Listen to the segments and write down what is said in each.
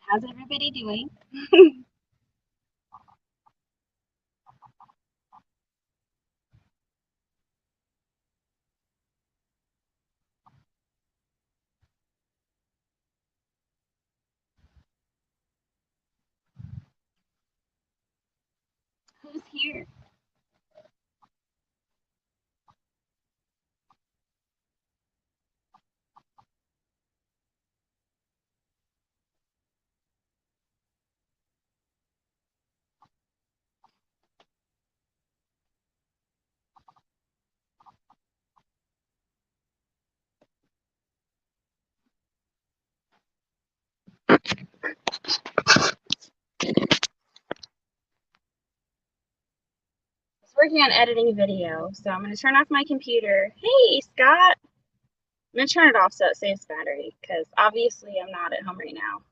How's everybody doing? Who's here? I was working on editing a video, so I'm going to turn off my computer. Hey, Scott! I'm going to turn it off so it saves battery, because obviously I'm not at home right now.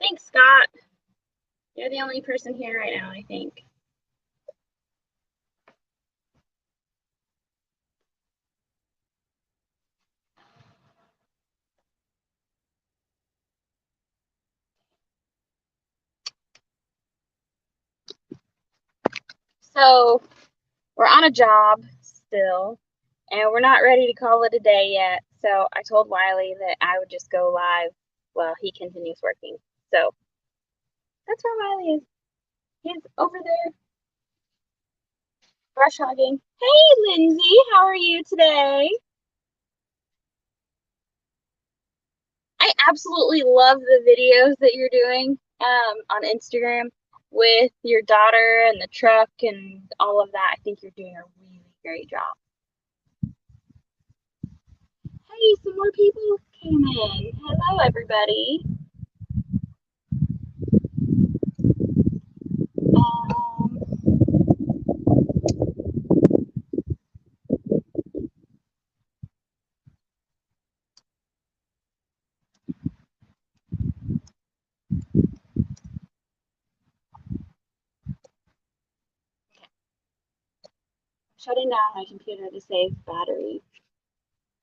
Thanks, Scott! You're the only person here right now, I think. So, we're on a job still, and we're not ready to call it a day yet, so I told Wiley that I would just go live while he continues working. So, that's where Wiley is. He's over there brush hogging. Hey, Lindsay, how are you today? I absolutely love the videos that you're doing on Instagram with your daughter and the truck and all of that. I think you're doing a really great job. Hey, some more people came in. Hello, everybody. Shutting down my computer to save battery.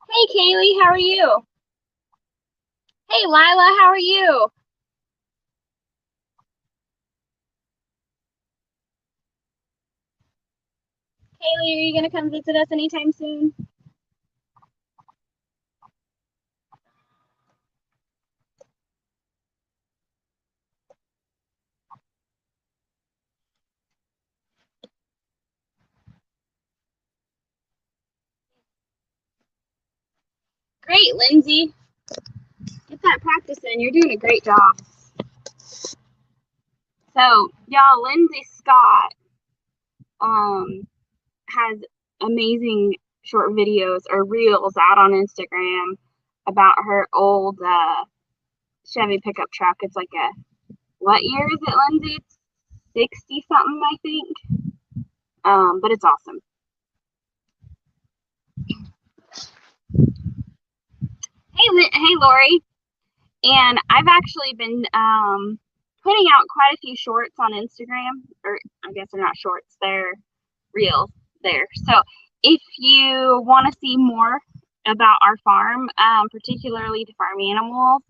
Hey, Kaylee, how are you? Hey, Lila, how are you? Kaylee, are you going to come visit us anytime soon? Great, Lindsay. Get that practice in. You're doing a great job. So, y'all, Lindsay Scott has amazing short videos or reels out on Instagram about her old Chevy pickup truck. It's like what year is it, Lindsay? It's 60 something, I think. But it's awesome. Hey, Lori. And I've actually been putting out quite a few shorts on Instagram, or I guess they're not shorts, they're reels there. So if you want to see more about our farm, particularly the farm animals,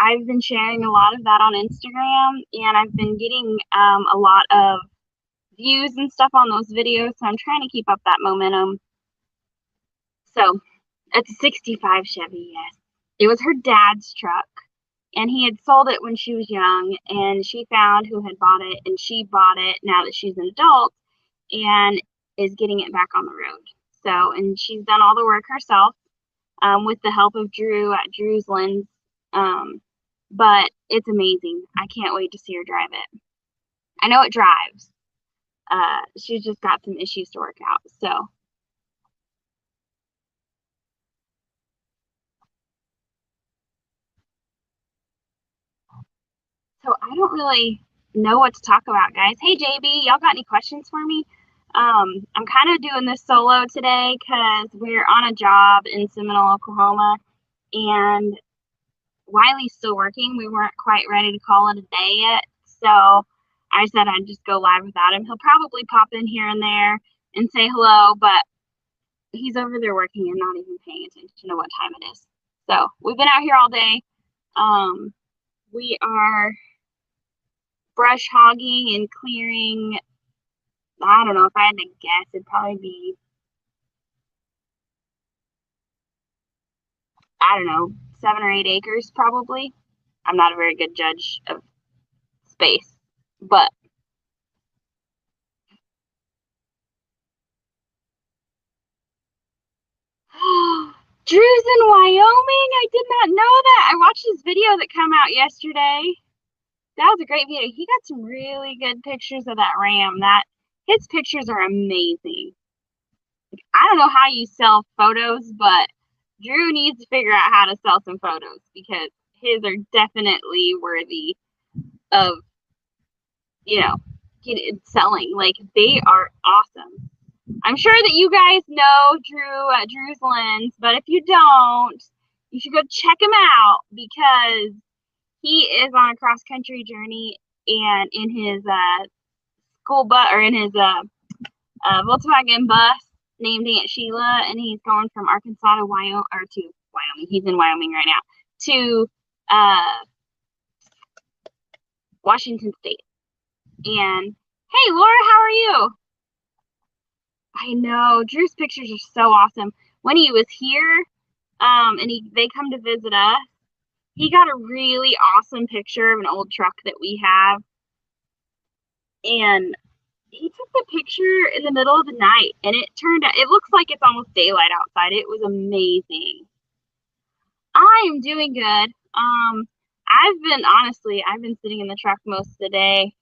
I've been sharing a lot of that on Instagram, and I've been getting a lot of views and stuff on those videos, so I'm trying to keep up that momentum. So it's a 65 Chevy, yes. It was her dad's truck, and he had sold it when she was young, and she found who had bought it, and she bought it now that she's an adult and is getting it back on the road. So, and she's done all the work herself with the help of Drew at Drew's Lens. But it's amazing. I can't wait to see her drive it. I know it drives. She's just got some issues to work out. So I don't really know what to talk about, guys. Hey, JB, y'all got any questions for me? I'm kind of doing this solo today because we're on a job in Seminole, Oklahoma, and Wiley's still working. We weren't quite ready to call it a day yet, so I said I'd just go live without him. He'll probably pop in here and there and say hello, but he's over there working and not even paying attention to what time it is. So we've been out here all day. we are brush hogging and clearing. I don't know, if I had to guess, it'd probably be, I don't know, 7 or 8 acres probably. I'm not a very good judge of space, but Drew's in Wyoming. I did not know that. I watched his video that came out yesterday. That was a great video. He got some really good pictures of that ram. His pictures are amazing. I don't know how you sell photos, but Drew needs to figure out how to sell some photos because his are definitely worthy of, selling. Like, they are awesome. I'm sure that you guys know Drew's Lens, but if you don't, you should go check him out because he is on a cross country journey, and in his school bus, or in his Volkswagen bus named Aunt Sheila, and he's going from Arkansas to Wyoming, He's in Wyoming right now, to Washington State. And hey, Laura, how are you? I know, Drew's pictures are so awesome. When he was here, and they come to visit us, he got a really awesome picture of an old truck that we have. And he took the picture in the middle of the night, and it looks like it's almost daylight outside. It was amazing. I am doing good. I've been sitting in the truck most of the day,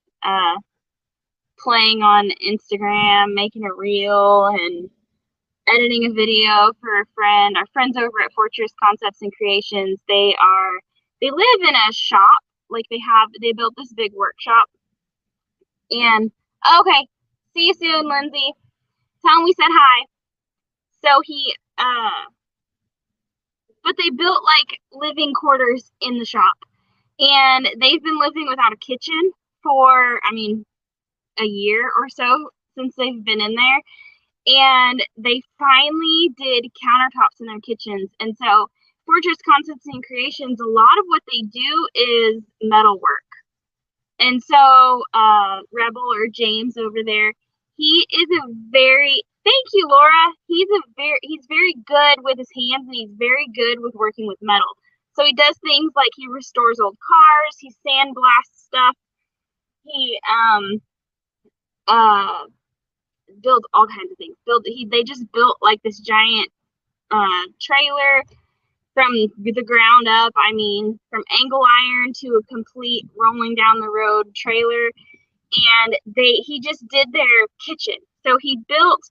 playing on Instagram, making a reel, and editing a video for a friend. Our friends over at Fortress Concepts and Creations, they live in a shop. Like, they built this big workshop. And okay, see you soon, Lindsay. Tell him we said hi. So but they built like living quarters in the shop, and they've been living without a kitchen for, a year or so since they've been in there. And they finally did countertops in their kitchens. And so Fortress Concepts and Creations, a lot of what they do is metal work. And so Rebel, or James over there, he is thank you, Laura. He's very good with his hands, and he's very good with working with metal. So he does things like he restores old cars, he sandblasts stuff, he builds all kinds of things. They just built like this giant trailer from the ground up. From angle iron to a complete rolling down the road trailer. And he just did their kitchen. So he built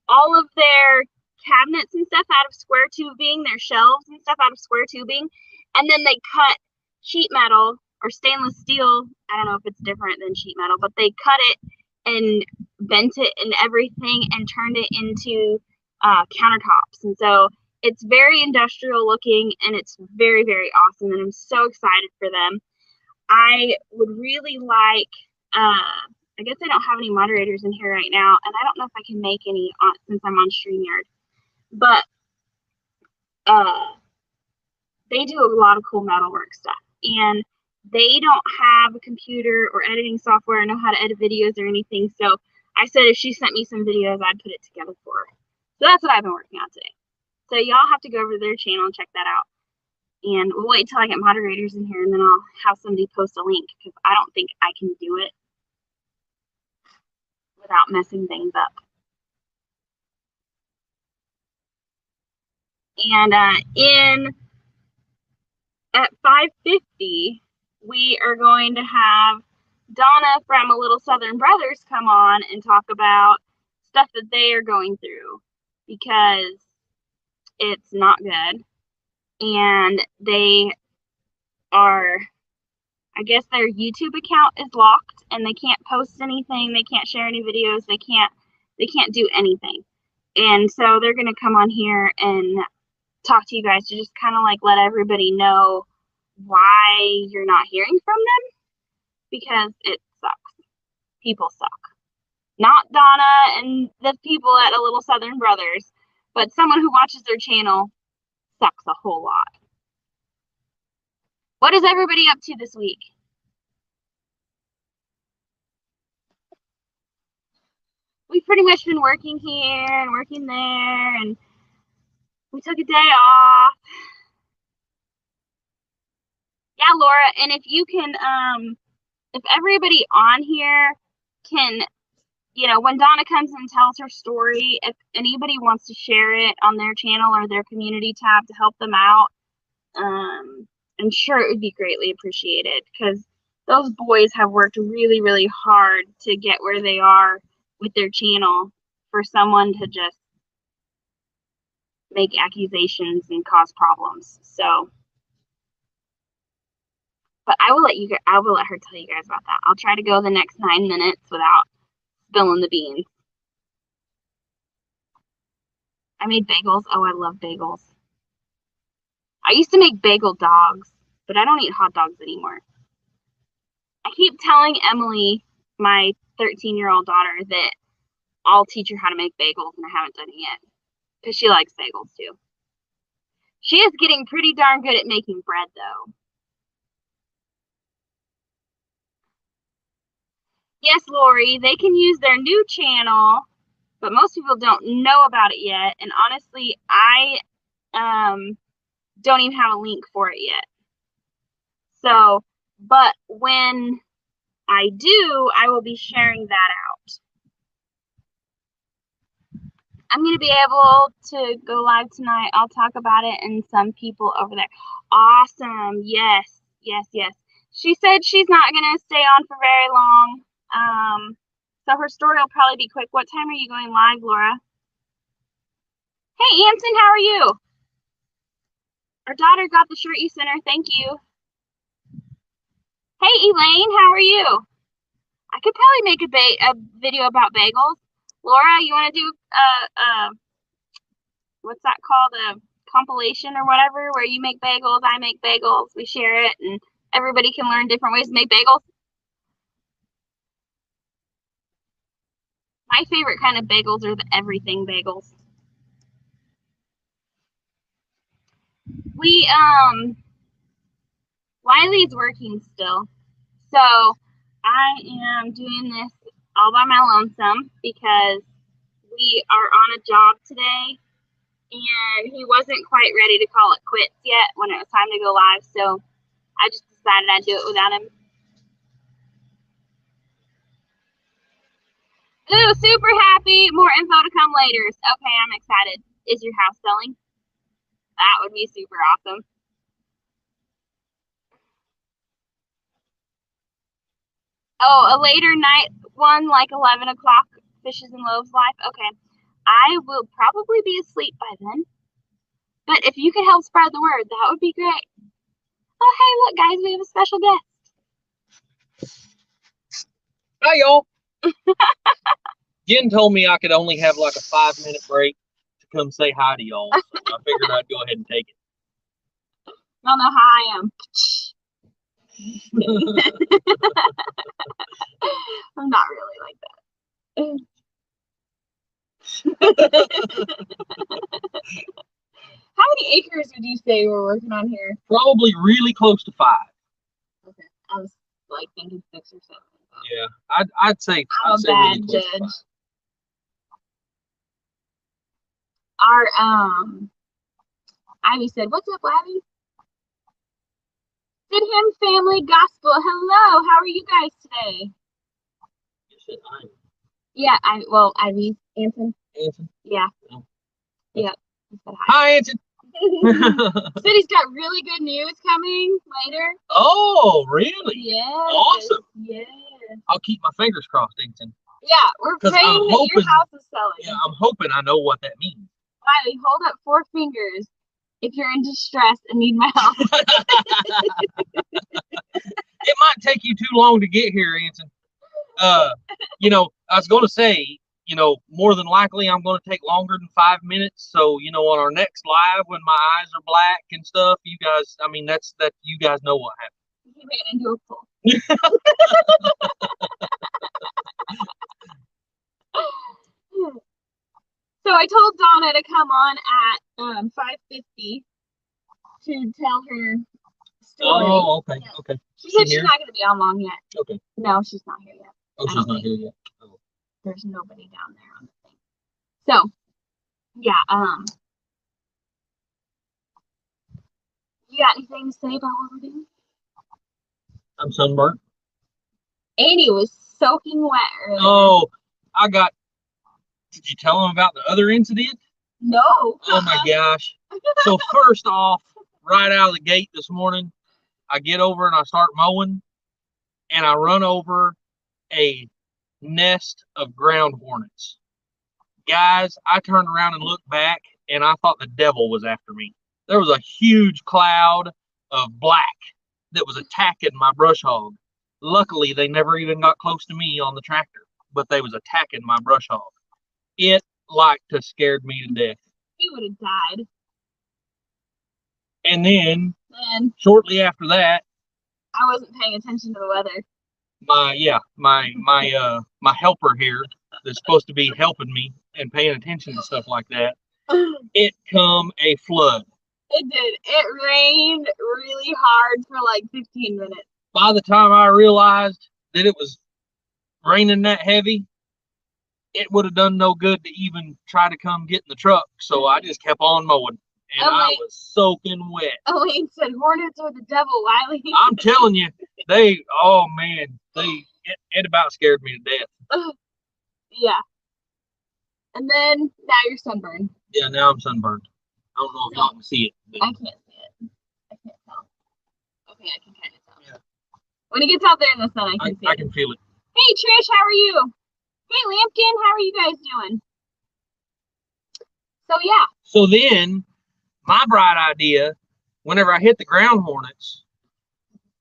all of their cabinets and stuff out of square tubing, their shelves and stuff out of square tubing, and then they cut sheet metal or stainless steel. I don't know if it's different than sheet metal, but they cut it and bent it and everything and turned it into countertops. And so it's very industrial looking, and it's very, very awesome, and I'm so excited for them. I would really like, I guess I don't have any moderators in here right now, and I don't know if I can make any since I'm on StreamYard, but they do a lot of cool metalwork stuff, and they don't have a computer or editing software or know how to edit videos or anything. So I said if she sent me some videos, I'd put it together for her. So that's what I've been working on today. So y'all have to go over to their channel and check that out. And we'll wait till I get moderators in here, and then I'll have somebody post a link, because I don't think I can do it without messing things up. And at 5:50, we are going to have Donna from A Little Southern Brothers come on and talk about stuff that they are going through, because it's not good. And they are, I guess their YouTube account is locked, and they can't post anything. They can't share any videos. They can't do anything. And so they're going to come on here and talk to you guys to just kind of like let everybody know why you're not hearing from them, because it sucks. People suck. Not Donna and the people at A Little Southern Brothers, but someone who watches their channel sucks a whole lot. What is everybody up to this week? We've pretty much been working here and working there, and we took a day off. Yeah, Laura, and if you can, if everybody on here can, when Donna comes and tells her story, if anybody wants to share it on their channel or their community tab to help them out, I'm sure it would be greatly appreciated, because those boys have worked really, really hard to get where they are with their channel, for someone to just make accusations and cause problems. So, but I will let her tell you guys about that. I'll try to go the next 9 minutes without spilling the beans. I made bagels. Oh, I love bagels. I used to make bagel dogs, but I don't eat hot dogs anymore. I keep telling Emily, my 13-year-old daughter, that I'll teach her how to make bagels, and I haven't done it yet, because she likes bagels too. She is getting pretty darn good at making bread, though. Yes, Lori, they can use their new channel, but most people don't know about it yet. And honestly, I don't even have a link for it yet. So, but when I do, I will be sharing that out. I'm going to be able to go live tonight. I'll talk about it and some people over there. Awesome. Yes, yes, yes. She said she's not going to stay on for very long. So her story will probably be quick. What time are you going live, Laura? Hey, Anson, how are you? Our daughter got the shirt you sent her. Thank you. Hey, Elaine, how are you? I could probably make a video about bagels. Laura, you want to do what's that called? A compilation or whatever, where you make bagels, I make bagels, we share it, and everybody can learn different ways to make bagels. My favorite kind of bagels are the everything bagels. Wiley's working still, so I am doing this all by my lonesome, because we are on a job today, and he wasn't quite ready to call it quits yet when it was time to go live, so I just decided I'd do it without him. Ooh, super happy. More info to come later. Okay, I'm excited. Is your house selling? That would be super awesome. Oh, a later night one, like 11 o'clock, Fishes and Loaves Life? Okay. I will probably be asleep by then. But if you could help spread the word, that would be great. Oh, hey, look, guys, we have a special guest. Hi, y'all. Jen told me I could only have like a 5-minute break to come say hi to y'all, so I figured I'd go ahead and take it. Y'all know how I am. I'm not really like that. How many acres would you say we're working on here? Probably really close to 5. Okay, I was like thinking 6 or 7. Yeah, I'd say. I'm a bad judge. Our Ivy said, "What's up, Ivy?" Good Him Family Gospel. Hello, how are you guys today? You said Ivy. Yeah, Ivy, Anson. Anson. Yeah. Oh. Yep. Hi, Anson. Said he's got really good news coming later. Oh, really? Yeah. Awesome. Yeah. I'll keep my fingers crossed, Anson. Yeah, we're praying that your house is selling. Yeah, I'm hoping I know what that means. Wiley, hold up 4 fingers if you're in distress and need my help. It might take you too long to get here, Anson. I was going to say, more than likely I'm going to take longer than 5 minutes. So, on our next live, when my eyes are black and stuff, you guys, you guys know what happened. He ran into a pool. So I told Donna to come on at 5:50 to tell her story. Oh, okay, okay. She said she's here? not going to be on long yet. Okay. No, she's not here yet. Oh, she's not here yet. Oh. There's nobody down there on the thing. So, yeah, you got anything to say about what we're doing? I'm sunburnt. Annie was soaking wet earlier. Oh, did you tell him about the other incident? No. Oh my gosh. So first off, right out of the gate this morning, I get over and I start mowing, and I run over a nest of ground hornets. Guys, I turned around and looked back, and I thought the devil was after me. There was a huge cloud of black that was attacking my brush hog. Luckily, they never even got close to me on the tractor, but they was attacking my brush hog. It like to scared me to death. He would have died. And then, Man, shortly after that, I wasn't paying attention to the weather. My helper here that's supposed to be helping me and paying attention to stuff like that, it come a flood. It did. It rained really hard for like 15 minutes. By the time I realized that it was raining that heavy, it would have done no good to even try to come get in the truck. So I just kept on mowing, and I was soaking wet. Elaine said hornets are the devil, Wiley. I'm telling you, it about scared me to death. Yeah. And then now you're sunburned. Yeah, now I'm sunburned. I don't know if y'all can see it. I can't see it. I can't tell. Okay, I can kind of tell. Yeah. When it gets out there in the sun, I can see it. I can feel it. Hey, Trish, how are you? Hey, Lampkin, how are you guys doing? So, yeah. So then, my bright idea, whenever I hit the ground hornets,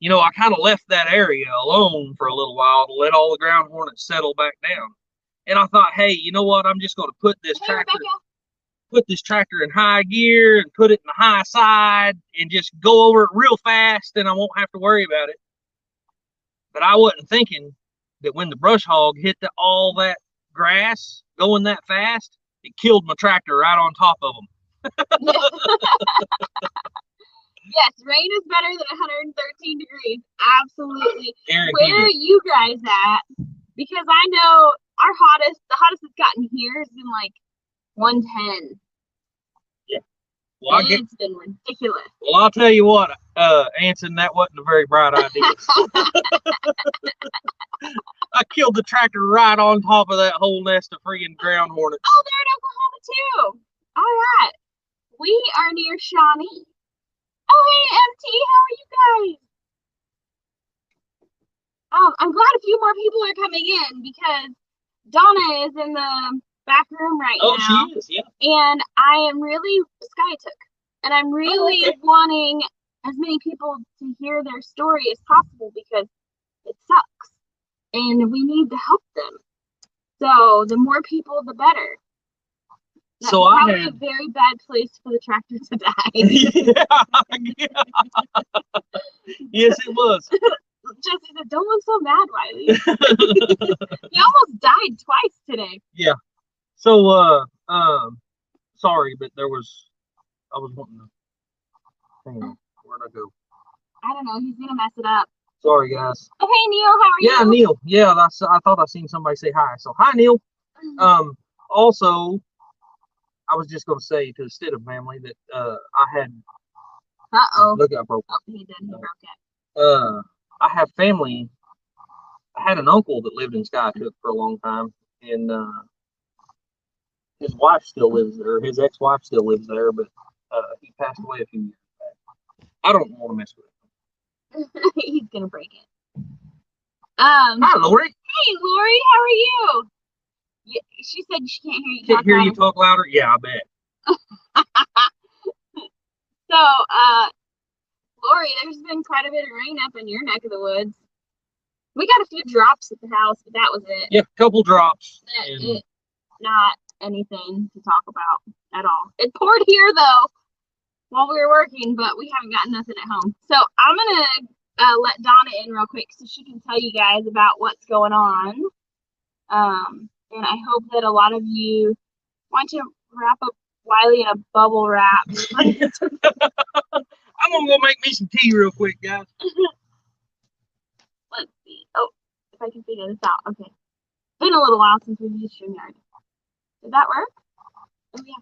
I kind of left that area alone for a little while to let all the ground hornets settle back down. And I thought, hey, you know what? I'm just going to put this tractor in high gear and put it in the high side and just go over it real fast, and I won't have to worry about it. But I wasn't thinking that when the brush hog hit all that grass going that fast, it killed my tractor right on top of them. Yes, rain is better than 113 degrees. Absolutely. Guaranteed. Where are you guys at? Because I know the hottest it's gotten here has been like 110. Yeah. Well, it's been ridiculous. Well, I'll tell you what, Anson, that wasn't a very bright idea. I killed the tractor right on top of that whole nest of freaking ground hornets. Oh, they're in Oklahoma too. All right. We are near Shawnee. Oh, hey, MT, how are you guys? I'm glad a few more people are coming in because Donna is in the back room right now. Oh, she is, yeah. And I am really and I'm really wanting as many people to hear their story as possible because it sucks. And we need to help them. So the more people, the better. That's probably a very bad place for the tractor to die. Yeah. Yes, it was. Jesse said, "Don't look so mad, Wiley." He almost died twice today. Yeah. So, sorry, but I was wanting to. Hang on. Where'd I go? I don't know. He's gonna mess it up. Sorry, guys. Oh, hey, Neil. How are you? Yeah, Neil. Yeah, I thought I seen somebody say hi. So, hi, Neil. Also, I was just going to say to the Stidham family that I had. Look, I broke. Oh, he did. He broke it. I have family. I had an uncle that lived in Skycook for a long time, and his wife still lives there. His ex-wife still lives there, but he passed away a few years back. I don't want to mess with him. He's gonna break it. Hi, Lori. Hey, Lori. How are you? She said she can't hear you. Can't hear you talk louder? Yeah, I bet. So, Lori, there's been quite a bit of rain up in your neck of the woods. We got a few drops at the house, but that was it. Yeah, a couple drops. Not anything to talk about at all. It poured here, though, while we were working, but we haven't gotten nothing at home. So I'm going to let Donna in real quick so she can tell you guys about what's going on. And I hope that a lot of you want to wrap up Wiley in a bubble wrap. I I'm gonna go make me some tea real quick, guys. Let's see. Oh, if I can figure this out. Okay. Been a little while since we've used StreamYard. Did that work? Oh yeah.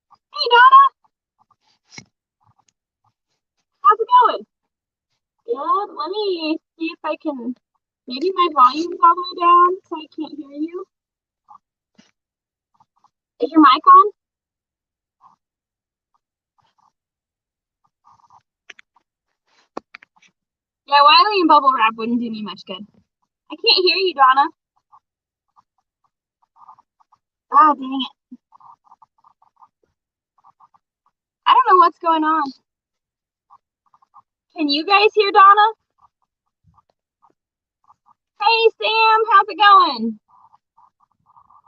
Hey Donna, how's it going? Good. Let me see if I can. Maybe my volume's all the way down, so I can't hear you. Is your mic on? Yeah, Wiley and bubble wrap wouldn't do me much good. I can't hear you, Donna. Ah, dang it. I don't know what's going on. Can you guys hear Donna? Hey, Sam, how's it going?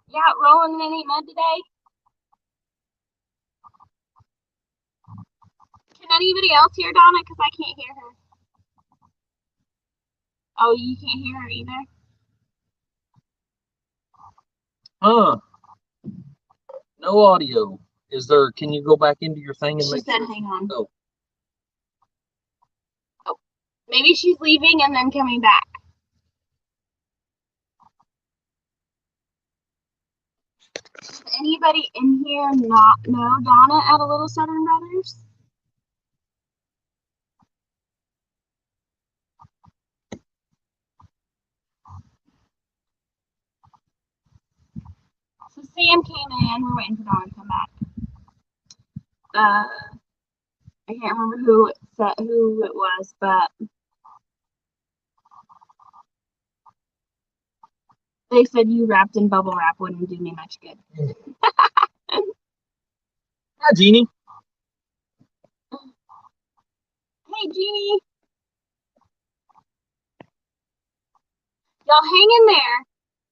You out rolling in any mud today? Can anybody else hear Donna? Because I can't hear her. Oh, you can't hear her either? No audio. Is there? Can you go back into your thing and She make said, sure? hang on. Oh. Oh, maybe she's leaving and then coming back. Does anybody in here not know Donna at a Little Southern Brothers? So Sam came in. We're waiting for Donna to come back. I can't remember who it was, but they said you wrapped in bubble wrap wouldn't do me much good. Hi, Jeannie. Hey, Jeannie. Y'all hang in there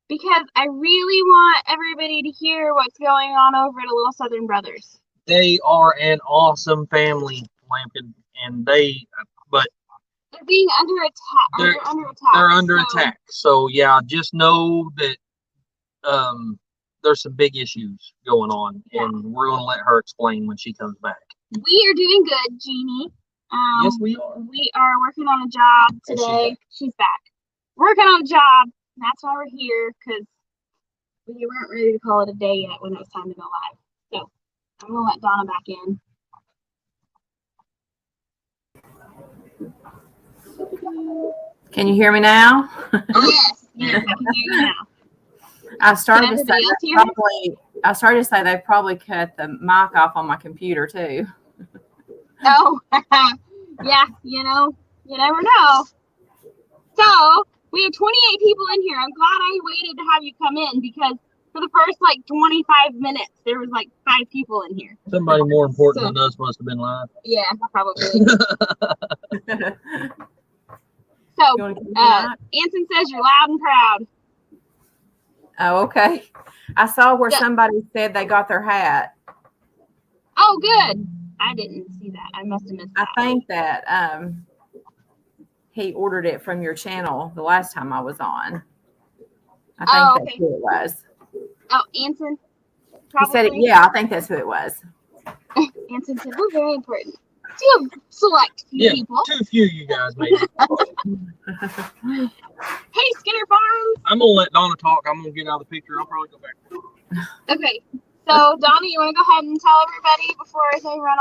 because I really want everybody to hear what's going on over at a Little Southern Brothers. They are an awesome family, Lampkin, and but they're being under attack. They're under attack. They're under attack. So yeah, just know that there's some big issues going on, and we're gonna let her explain when she comes back. We are doing good, Jeannie. Yes, we are. We are working on a job today. She's back. Working on a job. That's why we're here, because we weren't ready to call it a day yet when it was time to go live. So I'm gonna let Donna back in. Can you hear me now? Yes, yes, I can hear you now. I started to say they probably cut the mic off on my computer too. Oh, yeah, you never know. So we have 28 people in here. I'm glad I waited to have you come in, because for the first 25 minutes there was 5 people in here. Somebody more important than us must have been live. Yeah, probably. So Anson says you're loud and proud. Oh, okay. I saw where somebody said they got their hat. Oh, good. I didn't see that. I must have missed that. I think that he ordered it from your channel the last time I was on. I think that's who it was. Oh, Anson? He said it. Yeah, I think that's who it was. Anson said, we're very important. To a select few people. Too few, you guys, maybe. Hey, Skinner Farms. I'm going to let Donna talk. I'm going to get out of the picture. I'll probably go back. Okay. So, Donna, you want to go ahead and tell everybody before they run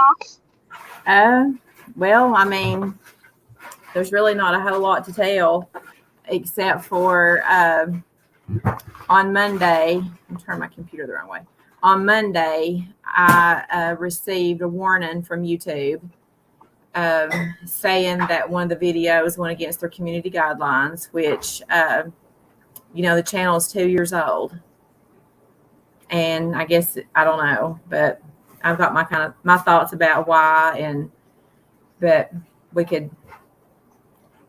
off? Well, I mean, there's really not a whole lot to tell, except for on Monday, I'm turning my computer the wrong way. On Monday, I received a warning from YouTube saying that one of the videos went against their community guidelines, which, the channel is 2 years old. And I guess, I don't know, but I've got my thoughts about why, but we could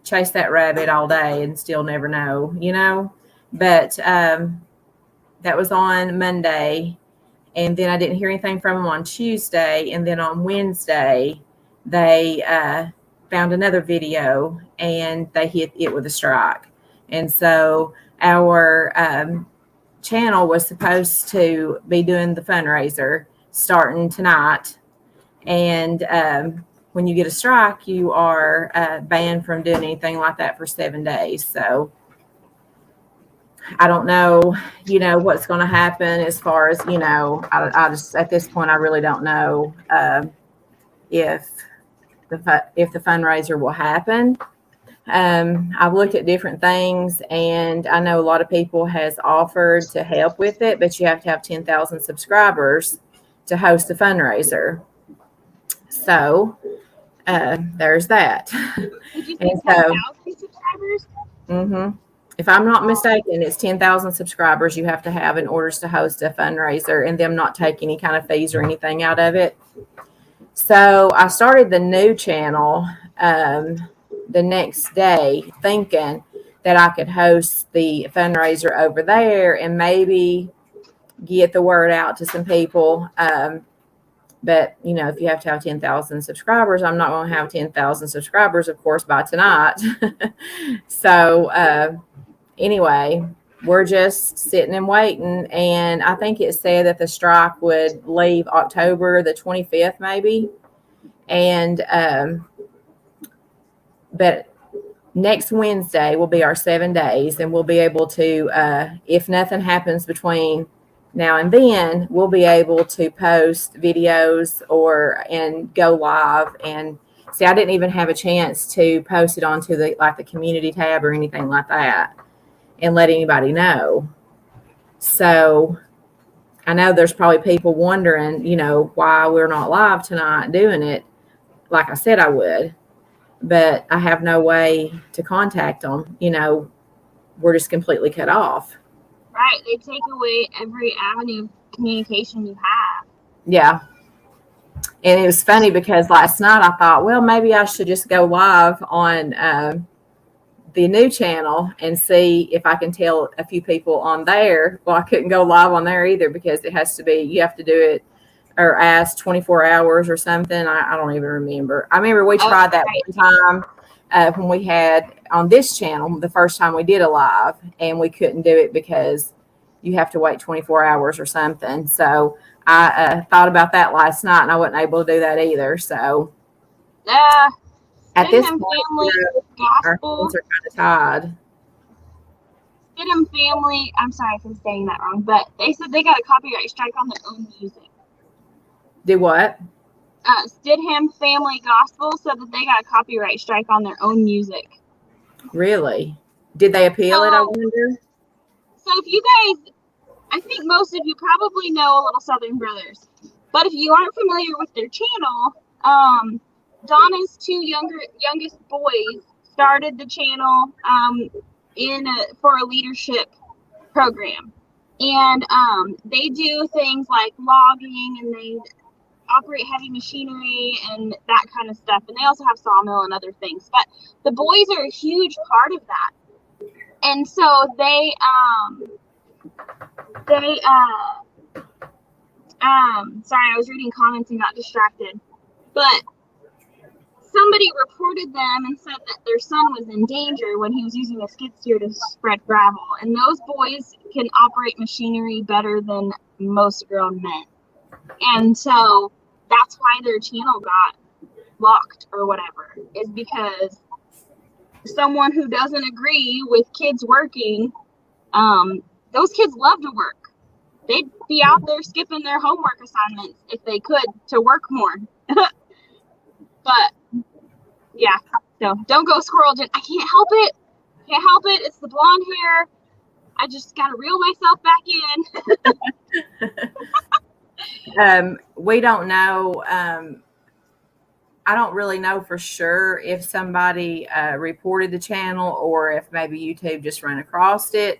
chase that rabbit all day and still never know, but that was on Monday. And then I didn't hear anything from them on Tuesday. And then on Wednesday, they found another video and they hit it with a strike. And so our channel was supposed to be doing the fundraiser starting tonight. And when you get a strike, you are banned from doing anything like that for 7 days. So I don't know, what's going to happen as far as, I just, at this point, I really don't know if the fundraiser will happen. I've looked at different things, and I know a lot of people has offered to help with it, but you have to have 10,000 subscribers to host the fundraiser. So there's that. Did you say 10,000 subscribers? Mm-hmm. If I'm not mistaken, it's 10,000 subscribers you have to have in order to host a fundraiser, and them not take any kind of fees or anything out of it. So I started the new channel the next day, thinking that I could host the fundraiser over there and maybe get the word out to some people. But, if you have to have 10,000 subscribers, I'm not going to have 10,000 subscribers, of course, by tonight. So anyway, we're just sitting and waiting. And I think it said that the strike would leave October the 25th, maybe. And but next Wednesday will be our 7 days, and we'll be able to, if nothing happens between now and then, we'll be able to post videos and go live. And see, I didn't even have a chance to post it onto the community tab or anything like that and let anybody know. So I know there's probably people wondering, why we're not live tonight doing it. Like I said, I would, but I have no way to contact them. We're just completely cut off. Right. They take away every avenue of communication you have. Yeah. And it was funny because last night I thought, well, maybe I should just go live on the new channel and see if I can tell a few people on there. Well, I couldn't go live on there either because you have to do it or ask 24 hours or something. I don't even remember. I remember we tried that one time when we had on this channel, the first time we did a live, and we couldn't do it because you have to wait 24 hours or something. So I thought about that last night, and I wasn't able to do that either. So at this point, our hands are kind of tied. Stidham Family, I'm sorry if I'm saying that wrong, but they said they got a copyright strike on their own music. Did what? Stidham Family Gospel said that they got a copyright strike on their own music. Really? Did they appeal it, I wonder? So if you guys, I think most of you probably know a Little Southern Brothers, but if you aren't familiar with their channel, Donna's two youngest boys started the channel for a leadership program, and they do things like logging, and they operate heavy machinery and that kind of stuff, and they also have sawmill and other things. But the boys are a huge part of that, and so they sorry, I was reading comments and got distracted, but somebody reported them and said that their son was in danger when he was using a skid steer to spread gravel. And those boys can operate machinery better than most grown men. And so that's why their channel got locked or whatever, is because someone who doesn't agree with kids working, those kids love to work. They'd be out there skipping their homework assignments if they could to work more. But yeah, so don't go squirrel, Jen. I can't help it. Can't help it. It's the blonde hair. I just got to reel myself back in. We don't know. I don't really know for sure if somebody reported the channel or if maybe YouTube just ran across it.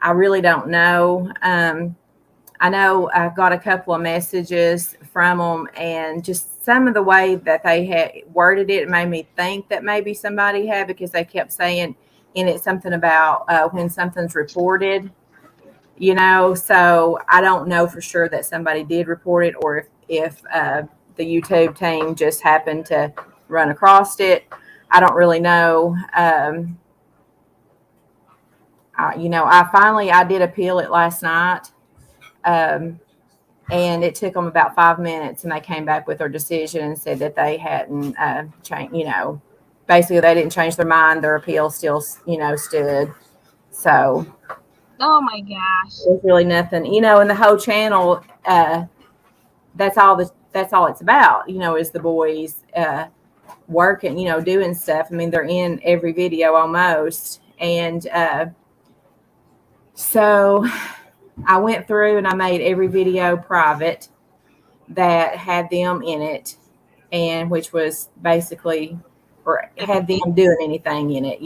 I really don't know. I know I got a couple of messages from them, and just some of the way that they had worded it made me think that maybe somebody had, because they kept saying in it something about when something's reported, so I don't know for sure that somebody did report it or if the YouTube team just happened to run across it. I don't really know. I did appeal it last night. And it took them about 5 minutes, and they came back with their decision and said that they hadn't changed, basically they didn't change their mind. Their appeal still, stood. So Oh my gosh. there's really nothing, and the whole channel, that's all it's about, is the boys working, doing stuff. I mean, they're in every video almost. And so I went through and I made every video private that had them in it, and which was basically, or had them doing anything in it,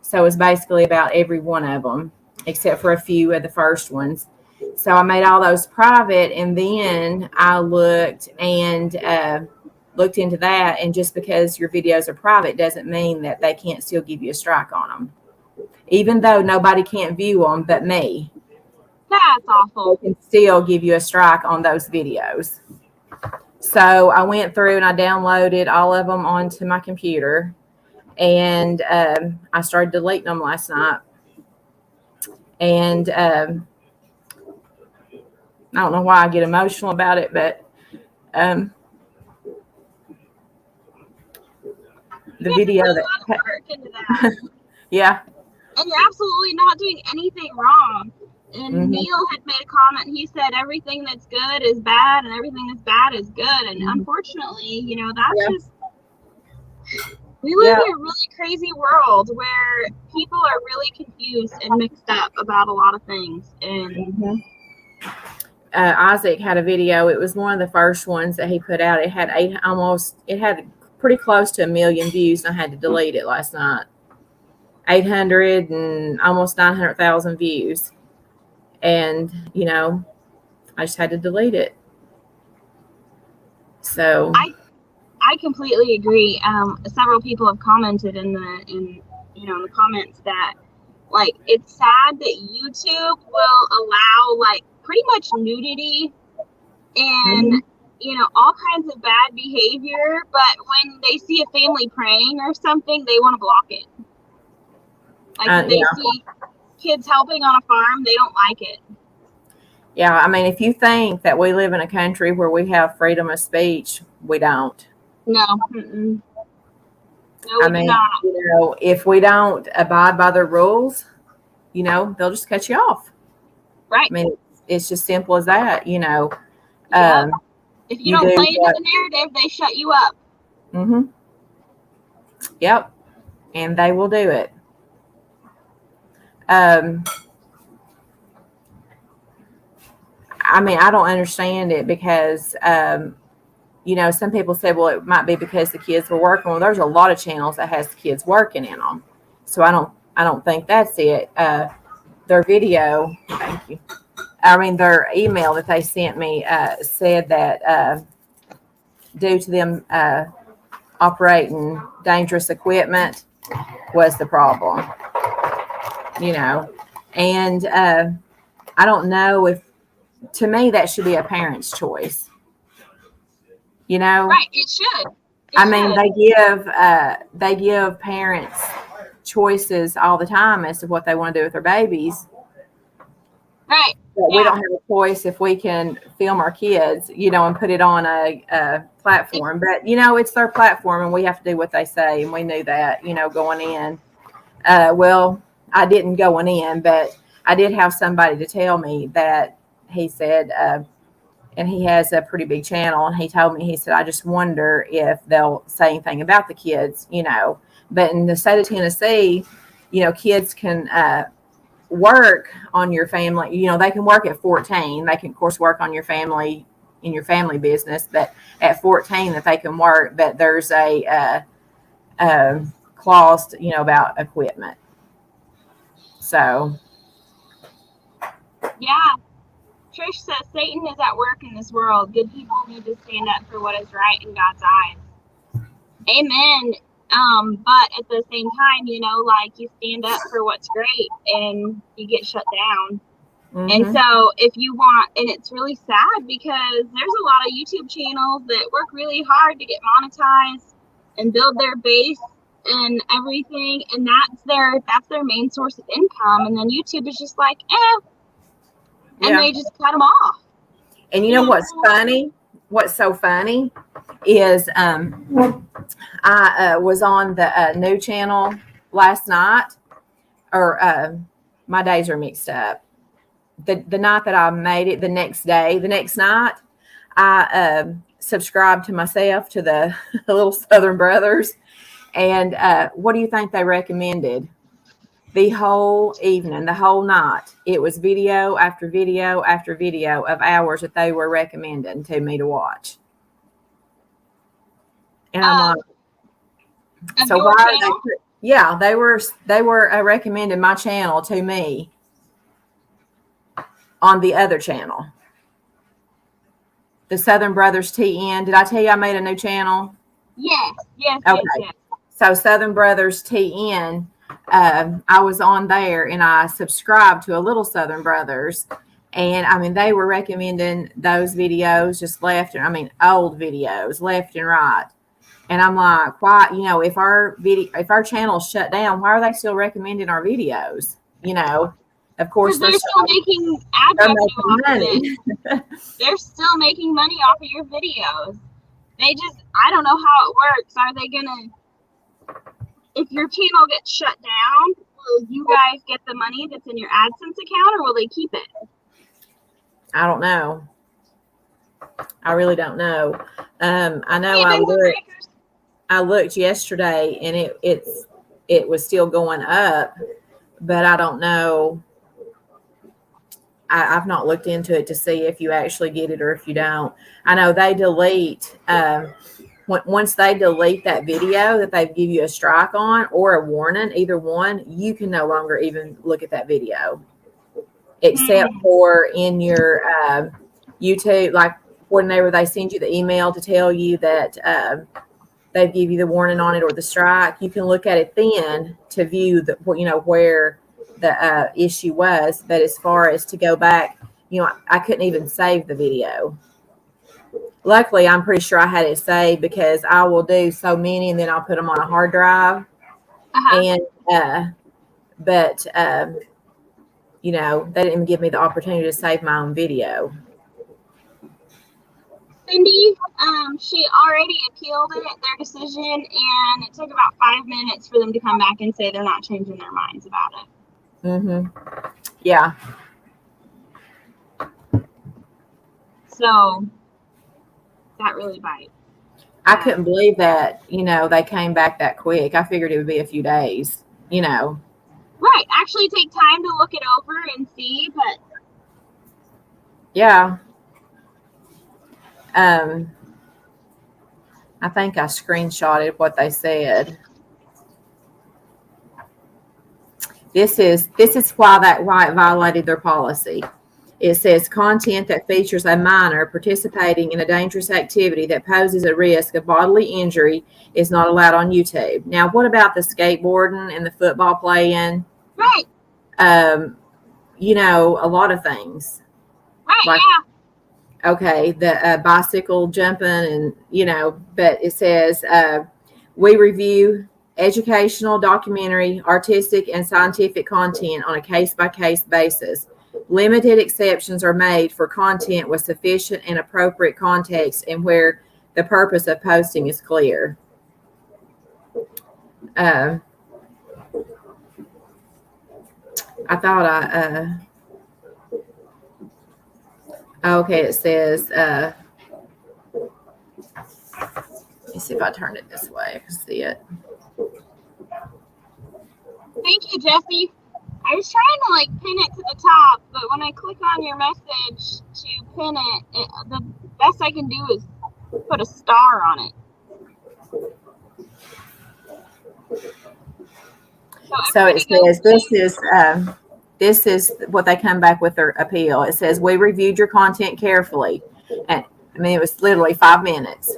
So it was basically about every one of them, except for a few of the first ones. So I made all those private, and then I looked into that. And just because your videos are private doesn't mean that they can't still give you a strike on them, even though nobody can't view them but me. That's awful. They can still give you a strike on those videos. So I went through and I downloaded all of them onto my computer, and I started deleting them last night. And I don't know why I get emotional about it, but the video that work into that. Yeah. And you're absolutely not doing anything wrong. And Neil had made a comment. He said everything that's good is bad, and everything that's bad is good. And unfortunately, that's just, we live in a really crazy world where people are really confused and mixed up about a lot of things. And Isaac had a video. It was one of the first ones that he put out. It had pretty close to 1 million views, and I had to delete it last night. 800 and almost 900,000 views. And, I just had to delete it. So I completely agree. Several people have commented in the comments that, like, it's sad that YouTube will allow, like, pretty much nudity and all kinds of bad behavior, but when they see a family praying or something, they want to block it. Like, if they see kids helping on a farm, they don't like it. Yeah, I mean, if you think that we live in a country where we have freedom of speech, we don't. No. No, I mean, not. If we don't abide by their rules, they'll just cut you off. Right. I mean, it's just simple as that, If you don't play into the narrative, they shut you up. Yep. And they will do it. I mean, I don't understand it because, some people say, well, it might be because the kids were working. Well, there's a lot of channels that has kids working in them. So I don't think that's it. Their video, thank you. I mean, their email that they sent me said that due to them operating dangerous equipment was the problem, and I don't know if, to me, that should be a parent's choice, Right, it should. I mean, they give parents choices all the time as to what they want to do with their babies. Right. But we don't have a choice if we can film our kids, and put it on a platform. But, it's their platform, and we have to do what they say. And we knew that, going in. Well, I didn't going in, but I did have somebody to tell me that he said, and he has a pretty big channel. And he told me, he said, I just wonder if they'll say anything about the kids, But in the state of Tennessee, kids can work on your family. They can work at 14. They can, of course, work on your family in your family business, but at 14 that they can work. But there's a clause, about equipment. So, yeah. Trish says Satan is at work in this world. Good people need to stand up for what is right in God's eyes. Amen. But at the same time, you stand up for what's great and you get shut down. And so if you want, and it's really sad because there's a lot of YouTube channels that work really hard to get monetized and build their base and everything. And that's their main source of income. And then YouTube is just like, and they just cut them off. And you know what's funny? What's so funny is I was on the new channel last night, or my days are mixed up. The night that I made it, the next night, I subscribed to myself to the Little Southern Brothers. And what do you think they recommended? The whole evening, the whole night, it was video after video after video of hours that they were recommending to me to watch. And I'm like, so why are they? Yeah, they were recommending my channel to me on the other channel, the Southern Brothers TN. Did I tell you I made a new channel? Yes. Okay. Yes. So Southern Brothers TN. I was on there and I subscribed to a Little Southern Brothers, and I mean they were recommending those videos just left and old videos left and right. And I'm like, why? You know, if our channel's shut down, why are they still recommending our videos? You know, of course they're still making ad revenue off of it. They're still making money off of your videos. I don't know how it works. Are they gonna? If your channel gets shut down, will you guys get the money that's in your AdSense account, or will they keep it? I don't know. I really don't know. I know I looked yesterday and it was still going up, but I don't know. I've not looked into it to see if you actually get it or if you don't. I know they delete once they delete that video that they give you a strike on or a warning, either one, you can no longer even look at that video, except for in your YouTube, like whenever they send you the email to tell you that they give you the warning on it or the strike. You can look at it then to view where the issue was. But as far as to go back, I couldn't even save the video. Luckily, I'm pretty sure I had it saved because I will do so many and then I'll put them on a hard drive. And, but they didn't even give me the opportunity to save my own video. Cindy, she already appealed their decision, and it took about 5 minutes for them to come back and say they're not changing their minds about it. Mm-hmm. Yeah. So that really bites. I couldn't believe that, they came back that quick. I figured it would be a few days, Right. Actually take time to look it over and see, but. Yeah. I think I screenshotted what they said. This is why it violated their policy. It says content that features a minor participating in a dangerous activity that poses a risk of bodily injury is not allowed on YouTube. Now, what about the skateboarding and the football playing? Right. A lot of things. Right. Yeah. Okay, the bicycle jumping and, but it says we review educational, documentary, artistic, and scientific content on a case-by-case basis. Limited exceptions are made for content with sufficient and appropriate context and where the purpose of posting is clear. I thought okay, it says, let me see if I turned it this way. I can see it. Thank you, Jesse. I was trying to pin it to the top, but when I click on your message to pin it, the best I can do is put a star on it. So it says this is what they come back with their appeal. It says, we reviewed your content carefully. And it was literally 5 minutes.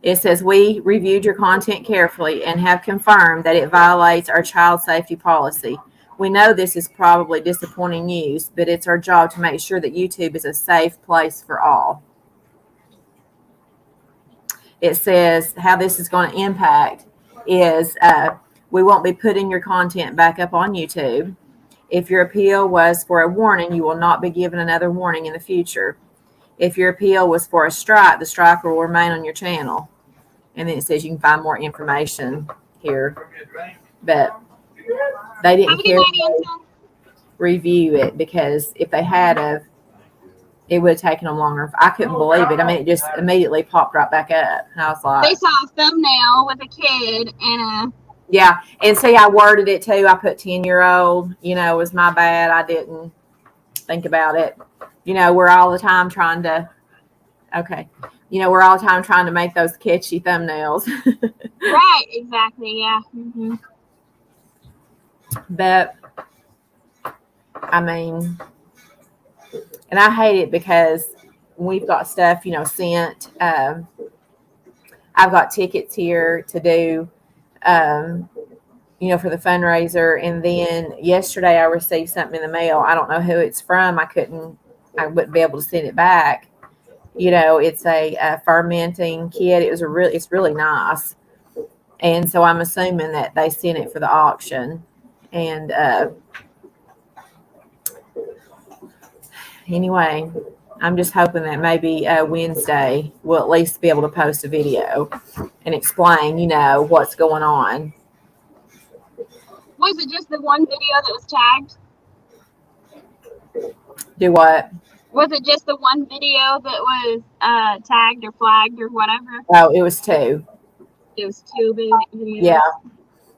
It says, we reviewed your content carefully and have confirmed that it violates our child safety policy. We know this is probably disappointing news, but it's our job to make sure that YouTube is a safe place for all. It says how this is going to impact is we won't be putting your content back up on YouTube. If your appeal was for a warning, you will not be given another warning in the future. If your appeal was for a strike, the strike will remain on your channel. And then it says you can find more information here. But they Have a didn't good care night, to Anson. review it, because if they had it would have taken them longer. I couldn't believe it. I mean, it just immediately popped right back up. And I was like, They saw a thumbnail with a kid and yeah. And see, I worded it too. I put 10-year-old, it was my bad. I didn't think about it. We're all the time trying to, we're all the time trying to make those catchy thumbnails. right, exactly, yeah. Mm-hmm. But, I mean, and I hate it because we've got stuff, sent. I've got tickets here to do, for the fundraiser. And then yesterday I received something in the mail. I don't know who it's from. I wouldn't be able to send it back. It's a fermenting kit. It's really nice. And so I'm assuming that they sent it for the auction. And anyway, I'm just hoping that maybe Wednesday we'll at least be able to post a video and explain, what's going on. Was it just the one video that was tagged? Do what? Was it just the one video that was tagged or flagged or whatever? Oh, it was 2. It was 2 videos.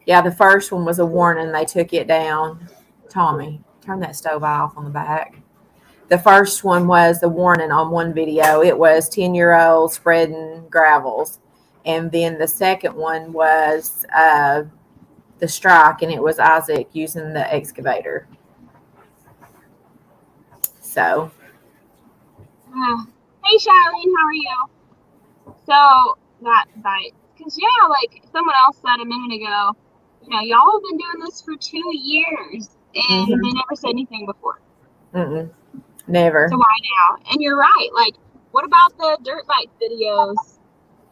Yeah. The first one was a warning. They took it down. Tommy, turn that stove off on the back. The first one was the warning on one video. It was 10-year-old spreading gravels. And then the second one was the strike, and it was Isaac using the excavator. So. Hey, Charlene, how are you? So, that bite. Because, like someone else said a minute ago, y'all have been doing this for 2 years, and they never said anything before. Never. So why now? And you're right. Like, what about the dirt bike videos?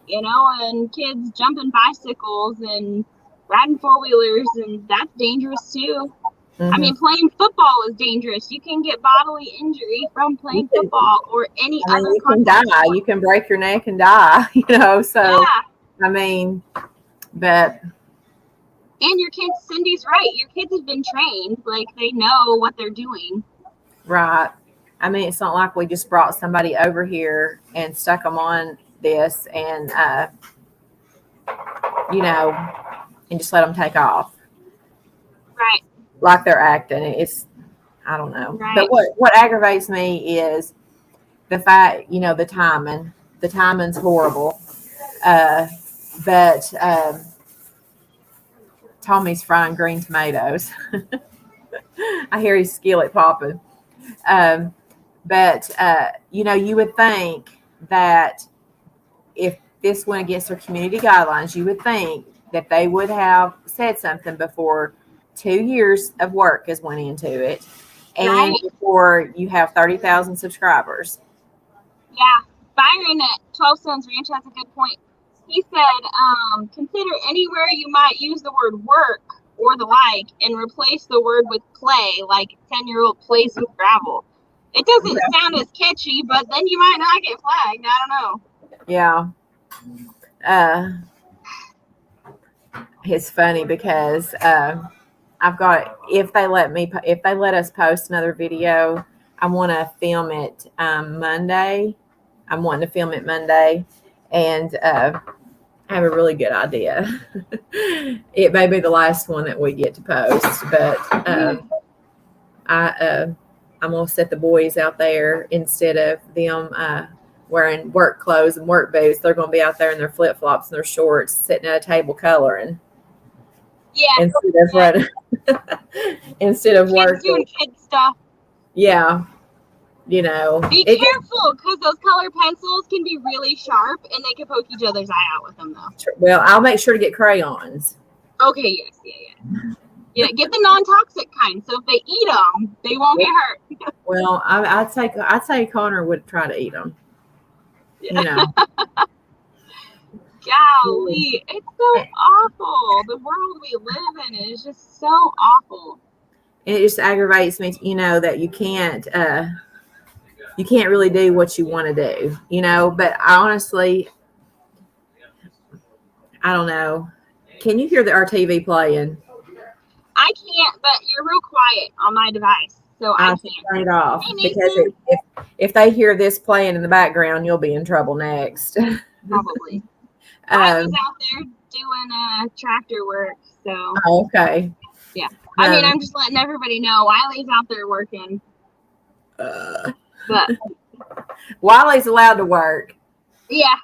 And kids jumping bicycles and riding 4-wheelers, and that's dangerous too. I mean, playing football is dangerous. You can get bodily injury from playing football or any other. You can die. You can break your neck and die. So yeah. I mean, but. And your kids, Cindy's right. Your kids have been trained. Like, they know what they're doing. Right. I mean, it's not like we just brought somebody over here and stuck them on this and, and just let them take off. Right. Like they're acting. I don't know. Right. But what aggravates me is the fact, the timing. The timing's horrible. But Tommy's frying green tomatoes. I hear his skillet popping. But you would think that if this went against their community guidelines, you would think that they would have said something before 2 years of work has went into it, and before you have 30,000 subscribers. Yeah, Byron at 12 Sons Ranch has a good point. He said, consider anywhere you might use the word work or the like and replace the word with play, like 10-year-old plays with gravel. It doesn't sound as catchy, but then you might not get flagged. I don't know. Yeah. It's funny because I've got, if they let us post another video, I want to film it Monday. I'm wanting to film it Monday, and I have a really good idea. It may be the last one that we get to post, but I'm going to set the boys out there instead of them wearing work clothes and work boots. They're going to be out there in their flip-flops and their shorts sitting at a table coloring. Yeah. Instead of working. Doing kid stuff. Yeah. Be careful, because those color pencils can be really sharp and they can poke each other's eye out with them, though. Well, I'll make sure to get crayons. Okay, yes. Yeah, get the non-toxic kind, so if they eat them, they won't get hurt. Well, I'd say Connor would try to eat them. Yeah. Golly, it's so awful. The world we live in is just so awful. And it just aggravates me, that you can't, you can't really do what you want to do, you know. But honestly, I don't know. Can you hear our TV playing? I can't, but you're real quiet on my device, so I can't. Turn it off, Hey, because if they hear this playing in the background, you'll be in trouble next. Probably. I was out there doing tractor work, so. Oh, okay. Yeah. I mean, I'm just letting everybody know Wiley's out there working. But Wiley's allowed to work. Yeah.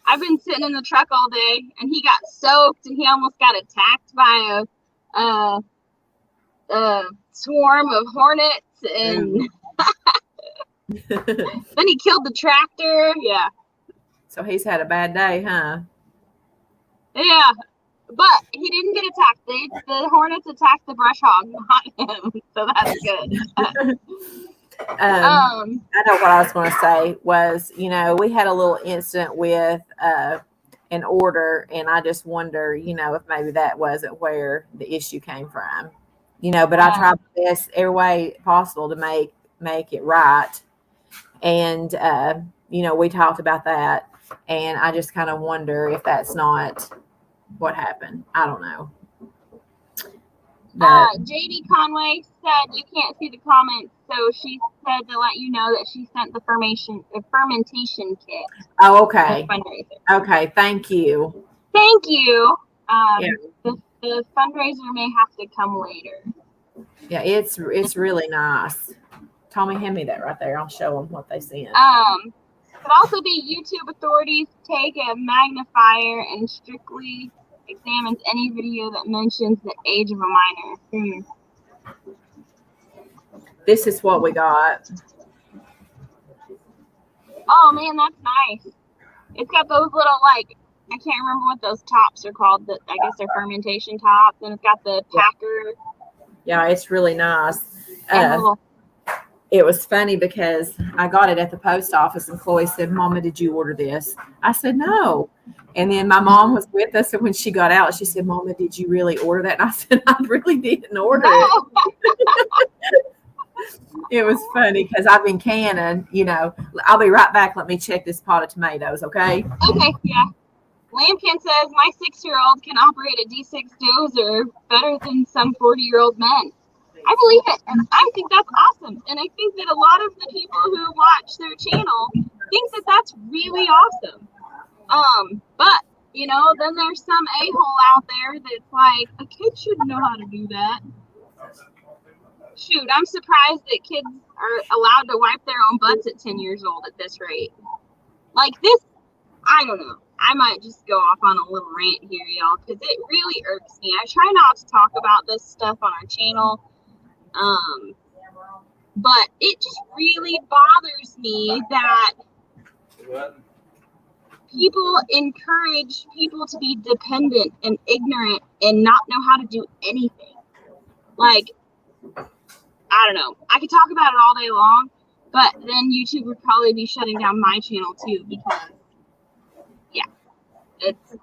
I've been sitting in the truck all day, and he got soaked, and he almost got attacked by a swarm of hornets, and then he killed the tractor. Yeah. So he's had a bad day, huh? Yeah. But he didn't get attacked. The hornets attacked the brush hog, not him. So that's good. I know what I was going to say was, you know, we had a little incident with an order, and I just wonder, you know, if maybe that wasn't where the issue came from, you know. But I tried the best every way possible to make it right, and you know, we talked about that, and I just kind of wonder if that's not what happened. I don't know. JD Conway said you can't see the comments, so she said to let you know that she sent the fermentation kit. Oh, okay. Okay, thank you. Thank you. The fundraiser may have to come later. Yeah, it's really nice. Tommy, hand me that right there. I'll show them what they sent. Could also be YouTube authorities take a magnifier and strictly examines any video that mentions the age of a minor. This is what we got. Oh man, that's nice. It's got those little, like, I can't remember what those tops are called. I guess they're fermentation tops, and it's got the packer. Yeah, it's really nice. It was funny because I got it at the post office, and Chloe said, "Mama, did you order this?" I said, "No." And then my mom was with us, and when she got out, she said, "Mama, did you really order that?" And I said, "I really didn't order it." It was funny because I've been canning, you know. I'll be right back. Let me check this pot of tomatoes, okay? Okay, yeah. Lampkin says, my 6-year-old can operate a D6 dozer better than some 40-year-old men. I believe it, and I think that's awesome. And I think that a lot of the people who watch their channel think that that's really awesome. But, you know, then there's some a-hole out there that's like, a kid shouldn't know how to do that. Shoot, I'm surprised that kids are allowed to wipe their own butts at 10 years old at this rate. Like this, I don't know. I might just go off on a little rant here, y'all, because it really irks me. I try not to talk about this stuff on our channel. But it just really bothers me that people encourage people to be dependent and ignorant and not know how to do anything. Like, I don't know. I could talk about it all day long, but then YouTube would probably be shutting down my channel too because, yeah, it's,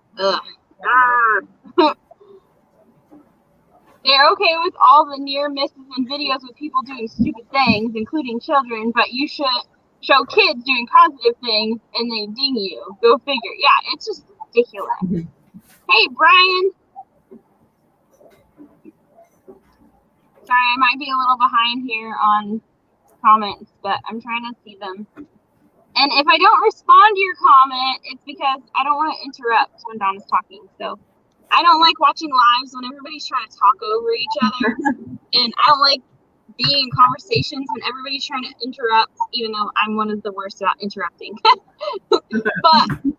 They're okay with all the near misses and videos with people doing stupid things, including children, but you should show kids doing positive things and they ding you. Go figure. Yeah, it's just ridiculous. Hey, Brian. Sorry, I might be a little behind here on comments, but I'm trying to see them. And if I don't respond to your comment, it's because I don't want to interrupt when Donna's talking. So I don't like watching lives when everybody's trying to talk over each other. And I don't like being in conversations when everybody's trying to interrupt, even though I'm one of the worst about interrupting. But,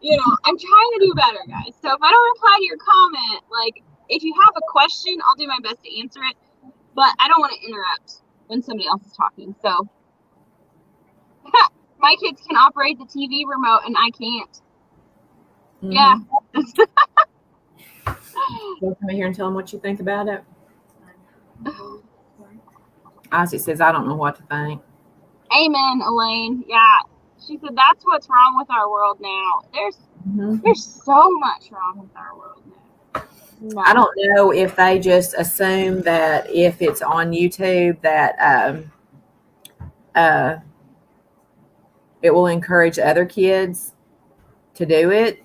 you know, I'm trying to do better, guys. So if I don't reply to your comment, like, if you have a question, I'll do my best to answer it. But I don't want to interrupt when somebody else is talking. So my kids can operate the TV remote and I can't. Mm-hmm. Yeah. You'll come here and tell them what you think about it. Ozzy says, I don't know what to think. Amen, Elaine. Yeah. She said, that's what's wrong with our world now. There's so much wrong with our world now. No. I don't know if they just assume that if it's on YouTube that it will encourage other kids to do it,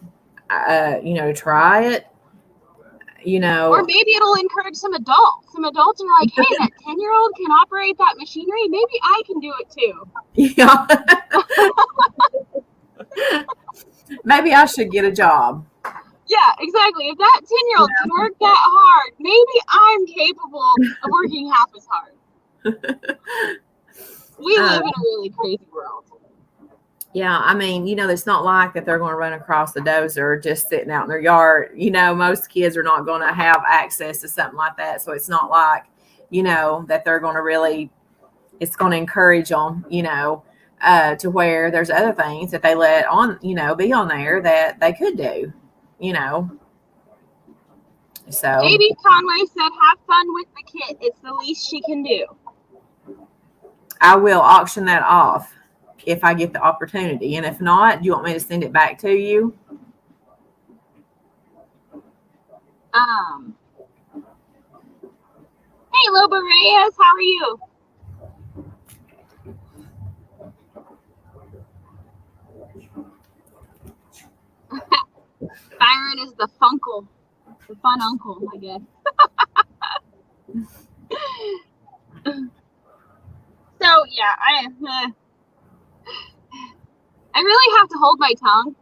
to try it, Or maybe it'll encourage some adults. Some adults are like, hey, that 10-year-old can operate that machinery. Maybe I can do it too. Yeah. Maybe I should get a job. Yeah, exactly. If that 10-year-old can work that hard, maybe I'm capable of working half as hard. We live in a really crazy world. Yeah, I mean, it's not like that they're going to run across the dozer just sitting out in their yard. Most kids are not going to have access to something like that. So it's not like, that they're going to really, it's going to encourage them, to where there's other things that they let on, be on there that they could do, So JB Conway said, have fun with the kit. It's the least she can do. I will auction that off if I get the opportunity. And if not, do you want me to send it back to you? Hey, Loba Reyes, how are you? Byron is the funkle, the fun uncle, I guess. So yeah, I really have to hold my tongue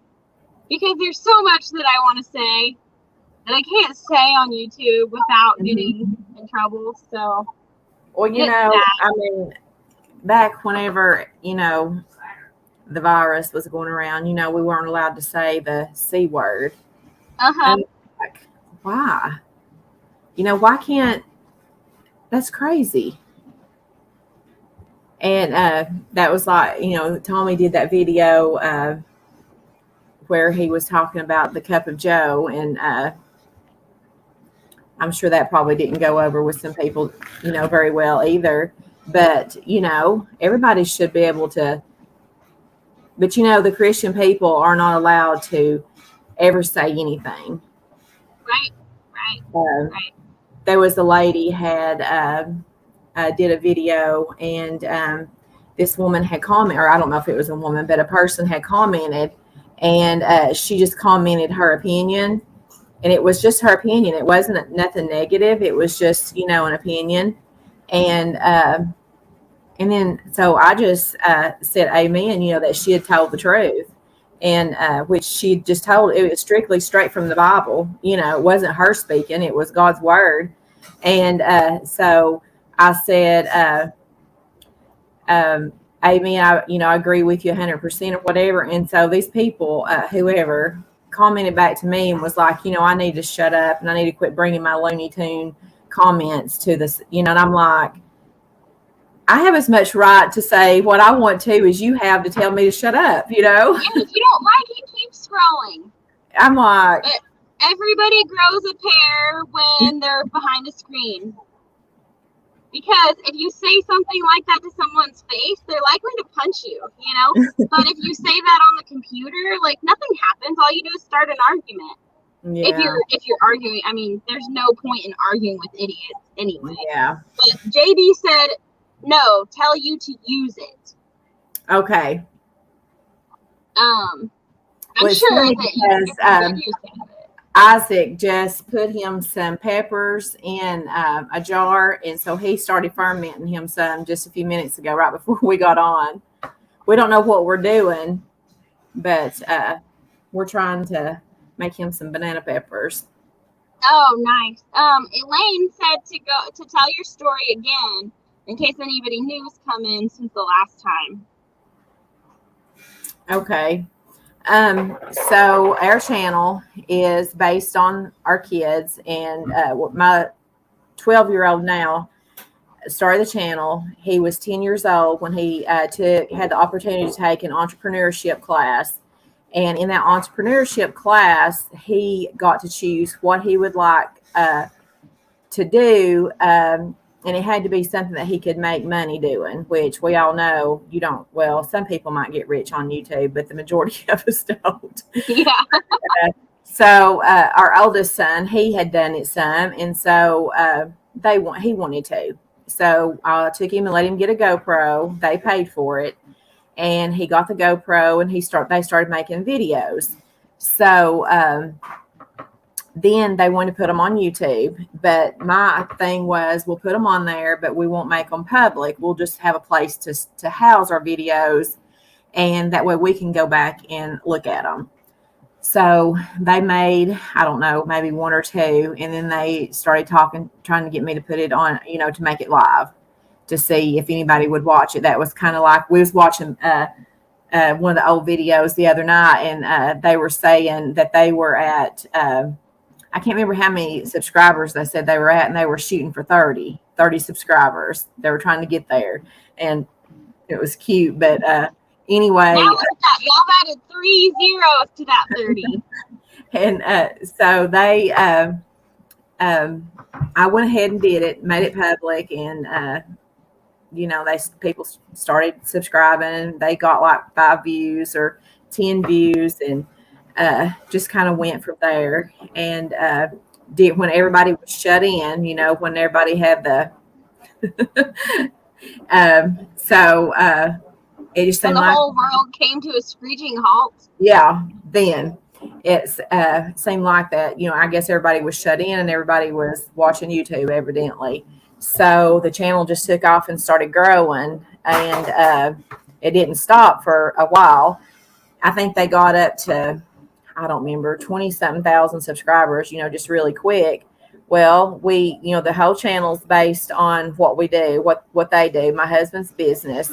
because there's so much that I want to say that I can't say on YouTube without getting in trouble. So, well, I mean, back whenever, the virus was going around, we weren't allowed to say the C word. And like, why? Why can't, that's crazy. And that was like, Tommy did that video where he was talking about the cup of Joe. And I'm sure that probably didn't go over with some people, very well either. But, everybody should be able to. But, the Christian people are not allowed to ever say anything. Right. There was a lady had did a video, and this woman had commented, or I don't know if it was a woman, but a person had commented, and she just commented her opinion, and it was just her opinion. It wasn't nothing negative. It was just, an opinion. And then, so I just said amen, that she had told the truth, and which she just told. It was strictly straight from the Bible. It wasn't her speaking. It was God's word. And so I said, amen. I agree with you 100% or whatever. And so these people, whoever commented back to me and was like, I need to shut up and I need to quit bringing my Looney Tune comments to this, and I'm like, I have as much right to say what I want to as you have to tell me to shut up, Yeah, if you don't like it, keep scrolling. I'm like, but everybody grows a pair when they're behind a screen. Because if you say something like that to someone's face, they're likely to punch you, But if you say that on the computer, like, nothing happens. All you do is start an argument. Yeah. If you're arguing, I mean, there's no point in arguing with idiots anyway. Yeah. But JB said, no, tell you to use it. Okay. I'm sure that you can use it. Isaac just put him some peppers in a jar, and so he started fermenting him some just a few minutes ago, right before we got on. We don't know what we're doing, but we're trying to make him some banana peppers. Oh, nice. Elaine said to tell your story again in case anybody new's come in since the last time. Okay. So our channel is based on our kids, and my 12-year-old now started the channel. He was 10 years old when he had the opportunity to take an entrepreneurship class. And in that entrepreneurship class, he got to choose what he would like to do. And it had to be something that he could make money doing, which we all know you don't. Well, some people might get rich on YouTube, but the majority of us don't. Yeah. So our oldest son, he had done it some, and so he wanted to. So I took him and let him get a GoPro. They paid for it, and he got the GoPro, and they started making videos. So then they wanted to put them on YouTube, but my thing was, we'll put them on there, but we won't make them public. We'll just have a place to house our videos, and that way we can go back and look at them. So they made, I don't know, maybe one or two, and then they started trying to get me to put it on, to make it live, to see if anybody would watch it. That was kind of like, we was watching one of the old videos the other night, and they were saying that they were at, I can't remember how many subscribers they said they were at, and they were shooting for 30 subscribers. They were trying to get there, and it was cute. But anyway, now y'all added 3 zeros to that 30. And so they, I went ahead and did it, made it public, and people started subscribing. They got like 5 views or 10 views, and just kind of went from there. And did when everybody was shut in, when everybody had the so it just seemed when the like whole world came to a screeching halt. Yeah, then it's seemed like that. I guess everybody was shut in and everybody was watching YouTube, evidently. So the channel just took off and started growing, and it didn't stop for a while. I think they got up to, I don't remember, 20-something thousand subscribers, just really quick. Well, we, the whole channel's based on what we do, what they do. My husband's business,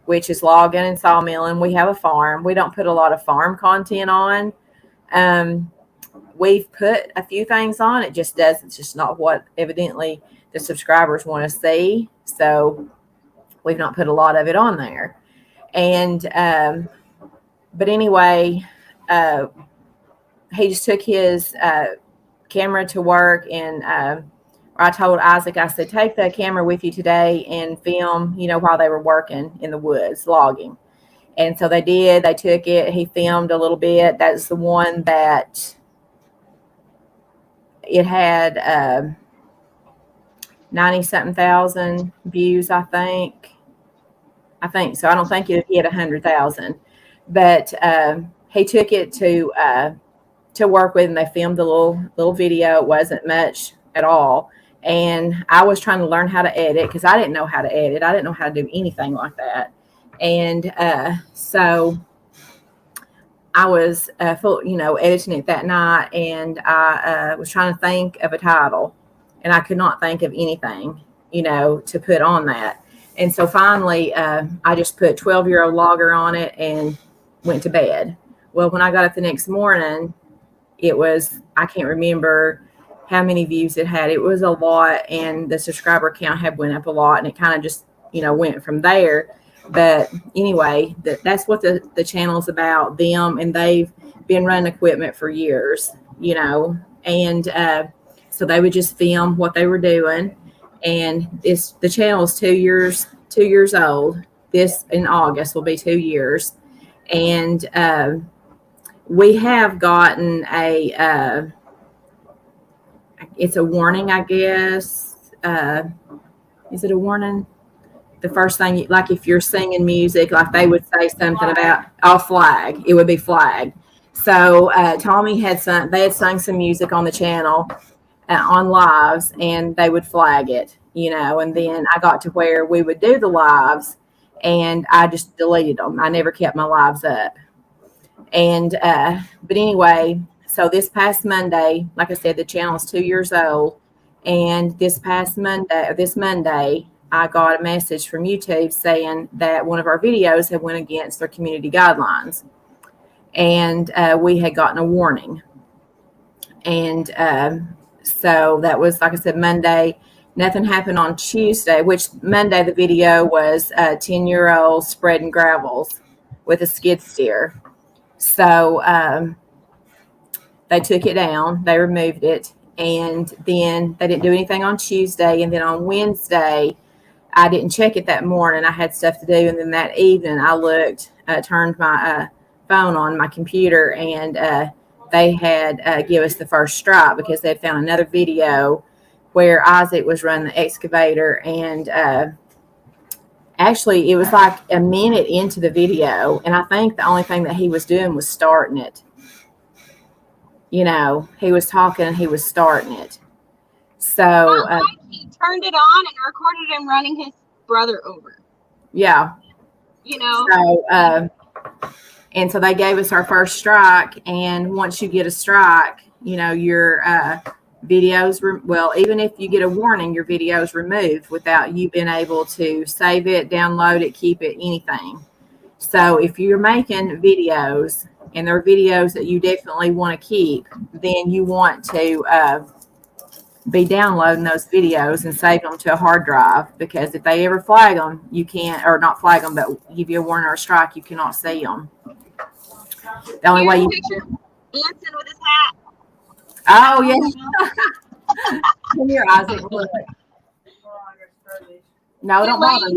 which is logging and sawmilling. We have a farm. We don't put a lot of farm content on. We've put a few things on. It's just not what evidently the subscribers want to see. So we've not put a lot of it on there. And, but anyway, he just took his camera to work, and I told Isaac, I said, take the camera with you today and film, while they were working in the woods logging. And so they did. They took it. He filmed a little bit. That's the one that it had 90-something thousand views, I think. So. I don't think it hit 100,000, but he took it to work with, and they filmed the little video. It wasn't much at all. And I was trying to learn how to edit, because I didn't know how to edit. I didn't know how to do anything like that. And so I was, editing it that night, and I was trying to think of a title, and I could not think of anything, to put on that. And so finally, I just put 12-year-old logger on it and went to bed. Well, when I got up the next morning, it was, I can't remember how many views it had. It was a lot, and the subscriber count had went up a lot, and it kind of just, went from there. But anyway, that's what the channel's about, them, and they've been running equipment for years, and so they would just film what they were doing. And the channel is 2 years old. This in August will be 2 years. And we have gotten it's a warning, I guess. Is it a warning? The first thing, like if you're singing music, like they would say something about flag, it would be flagged. So Tommy they had sung some music on the channel on lives, and they would flag it, and then I got to where we would do the lives, and I just deleted them. I never kept my lives up. And but anyway, so this past Monday, like I said, the channel is 2 years old, and this Monday, I got a message from YouTube saying that one of our videos had went against their community guidelines, and we had gotten a warning. And so that was, like I said, Monday. Nothing happened on Tuesday, which Monday the video was 10-year-old spreading gravels with a skid steer. So they took it down, they removed it, and then they didn't do anything on Tuesday. And then on Wednesday, I didn't check it that morning. I had stuff to do. And then that evening I looked, turned my phone on my computer, and they had give us the first strike, because they had found another video where Isaac was running the excavator, and actually it was like a minute into the video, and I think the only thing that he was doing was starting it. You know, he was talking and he was starting it. So he turned it on and recorded him running his brother over. Yeah. You know. So and so they gave us our first strike, and once you get a strike, you know, your videos, well, even if you get a warning, your video is removed without you being able to save it, download it, keep it, anything. So if you're making videos and they're videos that you definitely want to keep, then you want to be downloading those videos and save them to a hard drive, because if they ever flag them, you can't, or not flag them, but give you a warning or a strike, you cannot see them. The only way you can. Anson with his hat. Oh, yeah. Come here, Isaac. Look. No, don't bother.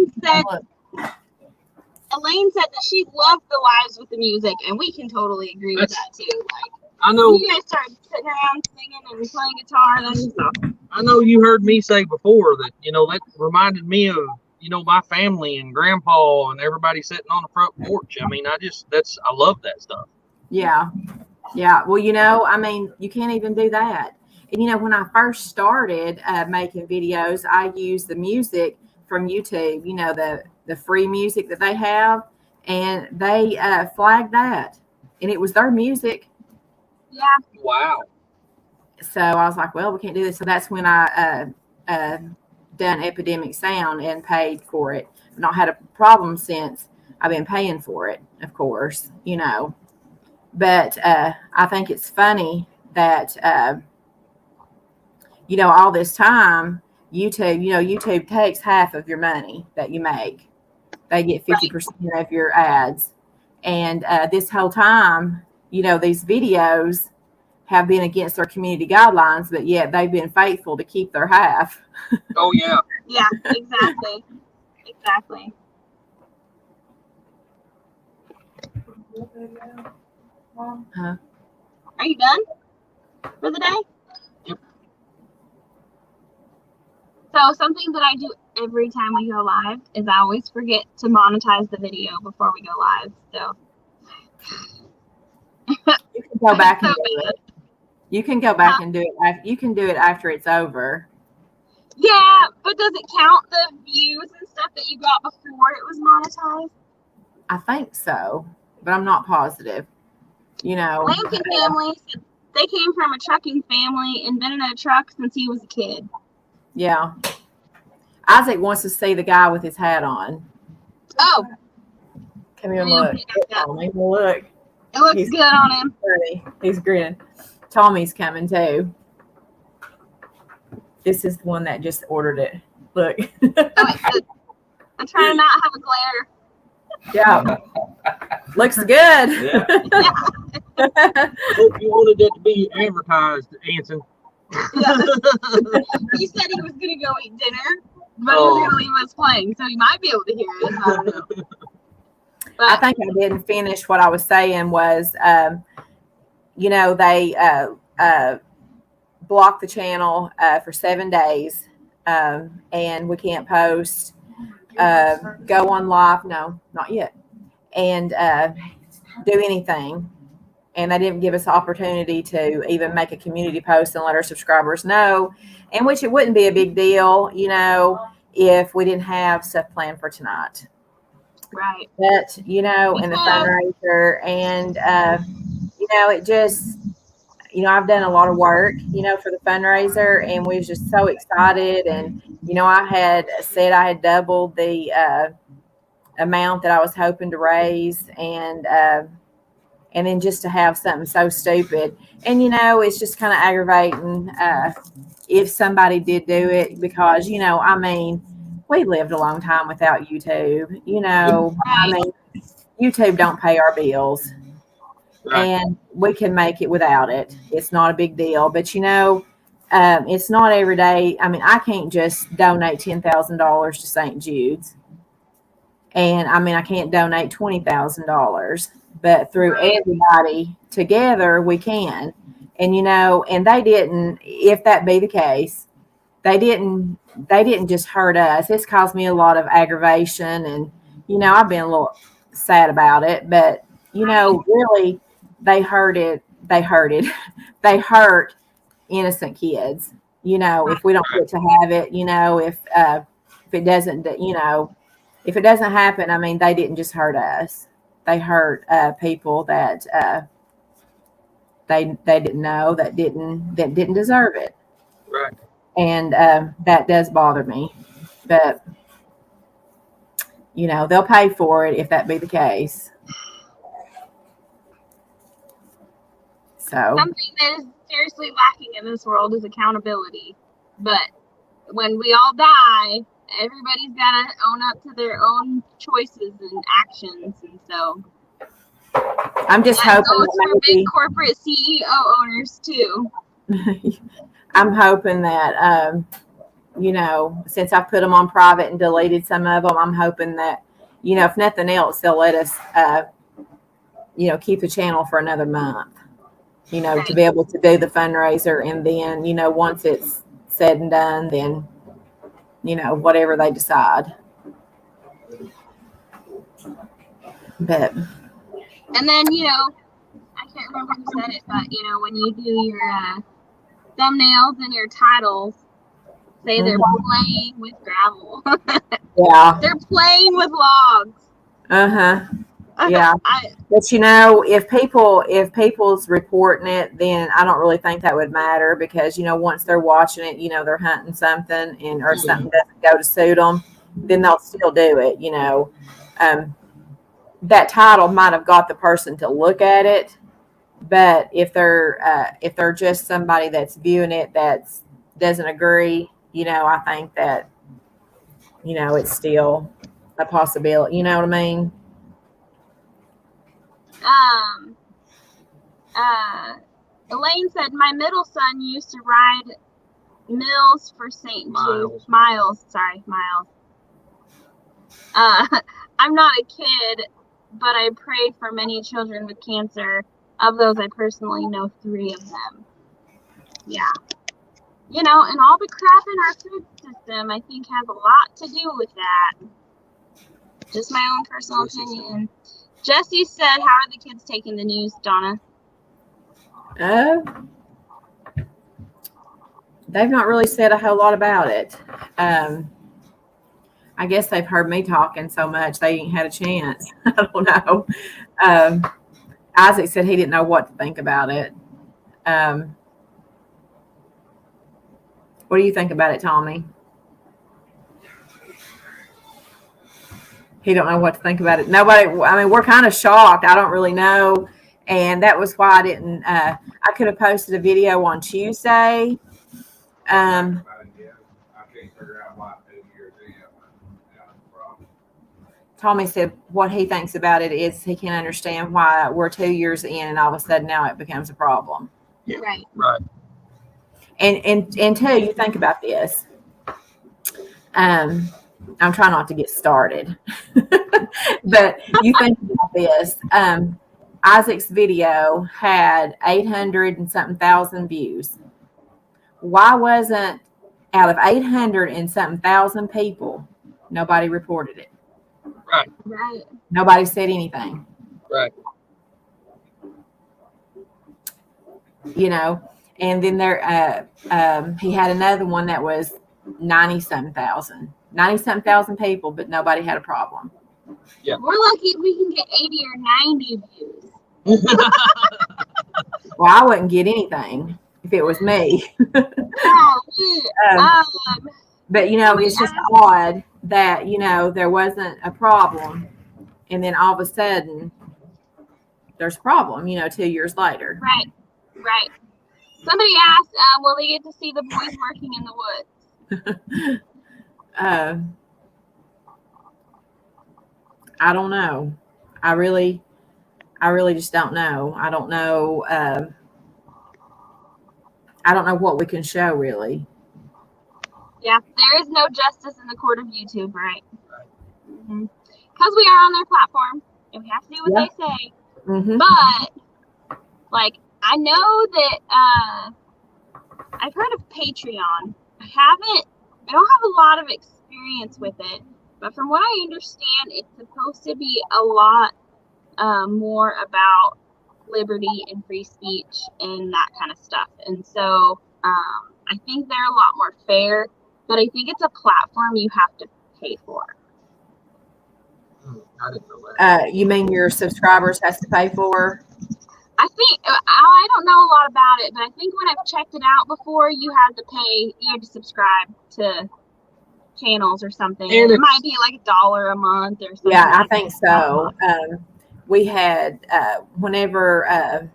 Elaine said that she loved the lives with the music, and we can totally agree with that too. Like, I know you guys started sitting around singing and playing guitar. That's just awesome. I know you heard me say before that, you know, that reminded me of, you know, my family and grandpa and everybody sitting on the front porch. I mean, I love that stuff. Yeah. Yeah. Well, you know, I mean, you can't even do that. And, you know, when I first started making videos, I used the music from YouTube, you know, the free music that they have, and they flagged that, and it was their music. Yeah. Wow. So I was like, well, we can't do this. So that's when I done Epidemic Sound and paid for it. I've not had a problem since. I've been paying for it, of course, you know. But I think it's funny that, you know, all this time, YouTube takes half of your money that you make. They get 50% of your ads. And this whole time, you know, these videos have been against their community guidelines, but yet they've been faithful to keep their half. Oh, yeah. Yeah, exactly. Exactly. Huh? Are you done for the day? Yep. So something that I do every time we go live is I always forget to monetize the video before we go live. So you can go back and do it. You can go back and do it. You can do it after it's over. Yeah, but does it count the views and stuff that you got before it was monetized? I think so, but I'm not positive. You know, Lincoln family, they came from a trucking family and been in a truck since he was a kid. Yeah. Isaac wants to see the guy with his hat on. Oh. Come here and look. Look. It looks good on him. He's grinning. Tommy's coming too. This is the one that just ordered it. Look. I'm trying to not have a glare. Yeah. Looks good. Yeah. Hope you wanted that to be advertised, Anson. Yeah. He said he was going to go eat dinner, but he was going to leave us playing, so he might be able to hear us. I don't know. But I think I didn't finish what I was saying was, you know, they blocked the channel for 7 days, and we can't post, go on live. No, not yet. And do anything. And they didn't give us the opportunity to even make a community post and let our subscribers know, and which it wouldn't be a big deal, you know, if we didn't have stuff planned for tonight. Right. But, you know, and the fundraiser, and, you know, it just, you know, I've done a lot of work, you know, for the fundraiser, and we was just so excited. And, you know, I had said I had doubled the amount that I was hoping to raise, and then just to have something so stupid. And, you know, it's just kind of aggravating if somebody did do it, because, you know, I mean, we lived a long time without YouTube, you know. I mean, YouTube don't pay our bills. Right. And we can make it without it. It's not a big deal. But, you know, it's not every day. I mean, I can't just donate $10,000 to St. Jude's. And, I mean, I can't donate $20,000. But through everybody together, we can. And, you know, and they didn't, if that be the case, they didn't just hurt us. It's caused me a lot of aggravation, and I've been a little sad about it, but really they hurted they hurt innocent kids. If we don't get to have it, if it doesn't, if it doesn't happen, I mean, they didn't just hurt us. They hurt people that they didn't know, that didn't deserve it. Right. And that does bother me. But they'll pay for it if that be the case. So something that is seriously lacking in this world is accountability. But when we all die, everybody's got to own up to their own choices and actions, and so I'm just hoping goes for big corporate CEO owners too. I'm hoping that since I put them on private and deleted some of them, I'm hoping that if nothing else, they'll let us keep the channel for another month. Right. To be able to do the fundraiser, and then once it's said and done, then whatever they decide. But and then I can't remember who said it, but when you do your thumbnails and your titles, say they're playing with gravel. Yeah, they're playing with logs. Yeah, but if people's reporting it, then I don't really think that would matter, because once they're watching it, they're hunting something, or something doesn't go to suit them, then they'll still do it. That title might have got the person to look at it, but if they're just somebody that's viewing it that doesn't agree, I think that it's still a possibility. You know what I mean? Elaine said, my middle son used to ride mills for St. Jude. Miles. I'm not a kid, but I pray for many children with cancer. Of those, I personally know 3 of them. Yeah. And all the crap in our food system, I think, has a lot to do with that. Just my own personal opinion. Jesse said, how are the kids taking the news, Donna? They've not really said a whole lot about it. I guess they've heard me talking so much they ain't had a chance. I don't know. Isaac said he didn't know what to think about it. What do you think about it, Tommy? He don't know what to think about it. Nobody, I mean, we're kind of shocked. I don't really know. And that was why I didn't, I could have posted a video on Tuesday. Tommy said what he thinks about it is he can't understand why we're 2 years in and all of a sudden now it becomes a problem. Yeah. Right. Right. And two, you think about this. I'm trying not to get started, but you think about this. Isaac's video had 800 and something thousand views. Why wasn't, out of 800 and something thousand people, nobody reported it? Right. Right. Nobody said anything. Right. And then there, he had another one that was 90-something thousand people, but nobody had a problem. Yeah. We're lucky if we can get 80 or 90 views. Well, I wouldn't get anything if it was me. But it's just odd that there wasn't a problem, and then all of a sudden there's a problem. 2 years later. Right. Somebody asked, will they get to see the boys working in the woods? I don't know. I really just don't know. I don't know. I don't know what we can show, really. Yeah, there is no justice in the court of YouTube, right? Because we are on their platform, and we have to do what they say. Mm-hmm. But, I know that I've heard of Patreon. I don't have a lot of experience with it, but from what I understand, it's supposed to be a lot more about liberty and free speech and that kind of stuff. And so I think they're a lot more fair, but I think it's a platform you have to pay for. I didn't know that. You mean your subscribers has to pay for? I think I don't know a lot about it, but I think when I've checked it out before, you had to subscribe to channels or something. And it might be like $1 a month or something. Yeah, I think so. We had whenever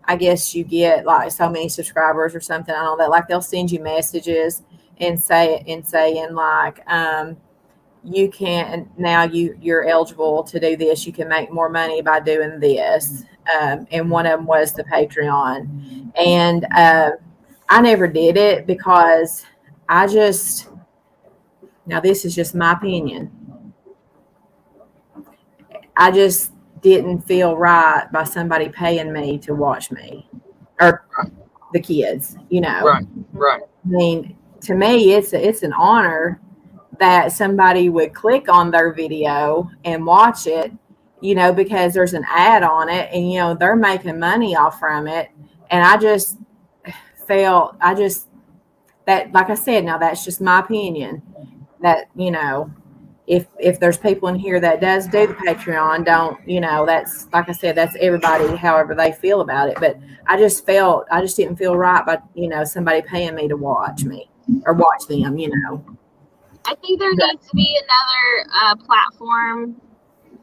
I guess you get like so many subscribers or something, I don't know that, like they'll send you messages and saying like you can now you're eligible to do this, you can make more money by doing this. And one of them was the Patreon. And I never did it because now this is just my opinion, I just didn't feel right by somebody paying me to watch me or the kids, Right. I mean, to me, it's an honor that somebody would click on their video and watch it, because there's an ad on it and, they're making money off from it. And I just felt, that, like I said, now that's just my opinion, that, if there's people in here that does do the Patreon, that's, like I said, that's everybody, however they feel about it. But I just didn't feel right by, somebody paying me to watch me or watch them, I think there needs to be another platform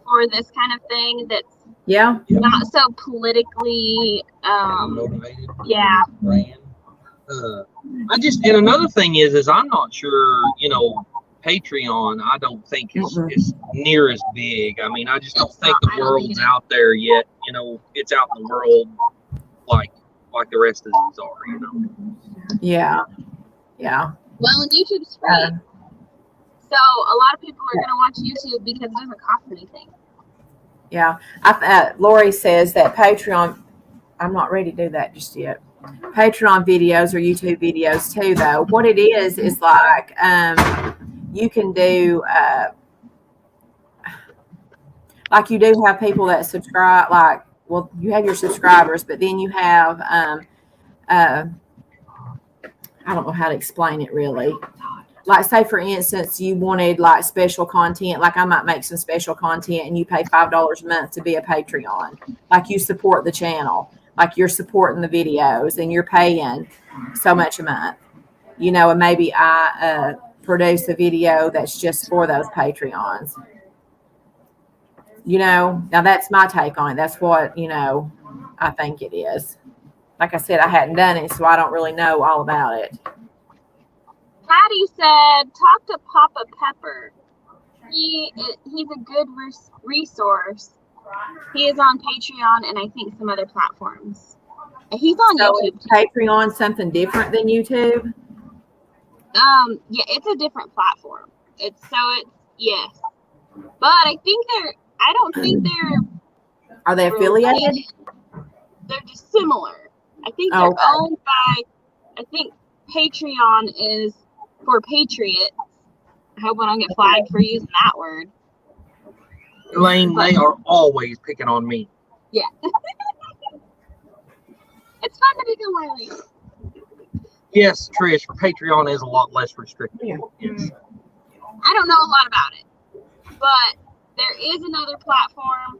for this kind of thing that's not so politically motivated. Yeah. Brand. And another thing is I'm not sure, Patreon, I don't think is near as big. I mean, I just don't think the world's out there yet. It's out in the world like the rest of these are, Yeah. Well, and YouTube's free. So a lot of people are going to watch YouTube because it doesn't cost anything. Yeah. Lori says that Patreon, I'm not ready to do that just yet. Patreon videos or YouTube videos too, though. What it is like, you can do, like you do have people that subscribe, like, well, you have your subscribers, but then you have, I don't know how to explain it really. Like, say, for instance, you wanted like special content, like I might make some special content and you pay $5 a month to be a Patreon. Like you support the channel, like you're supporting the videos and you're paying so much a month, and maybe I produce a video that's just for those Patreons. Now that's my take on it. That's what, I think it is. Like I said, I hadn't done it, so I don't really know all about it. Patty said, talk to Papa Pepper. He's a good resource. He is on Patreon and I think some other platforms. He's on YouTube. Is Patreon something different than YouTube? Yeah, it's a different platform. Yes. But I don't think they're. Are they affiliated? They're just similar. I think they're owned by, I think Patreon is for patriots. I hope I don't get flagged for using that word. Elaine, they are always picking on me. Yeah. It's fun to pick on Wiley. Yes, Trish, Patreon is a lot less restrictive. Yeah. Yes. I don't know a lot about it, but there is another platform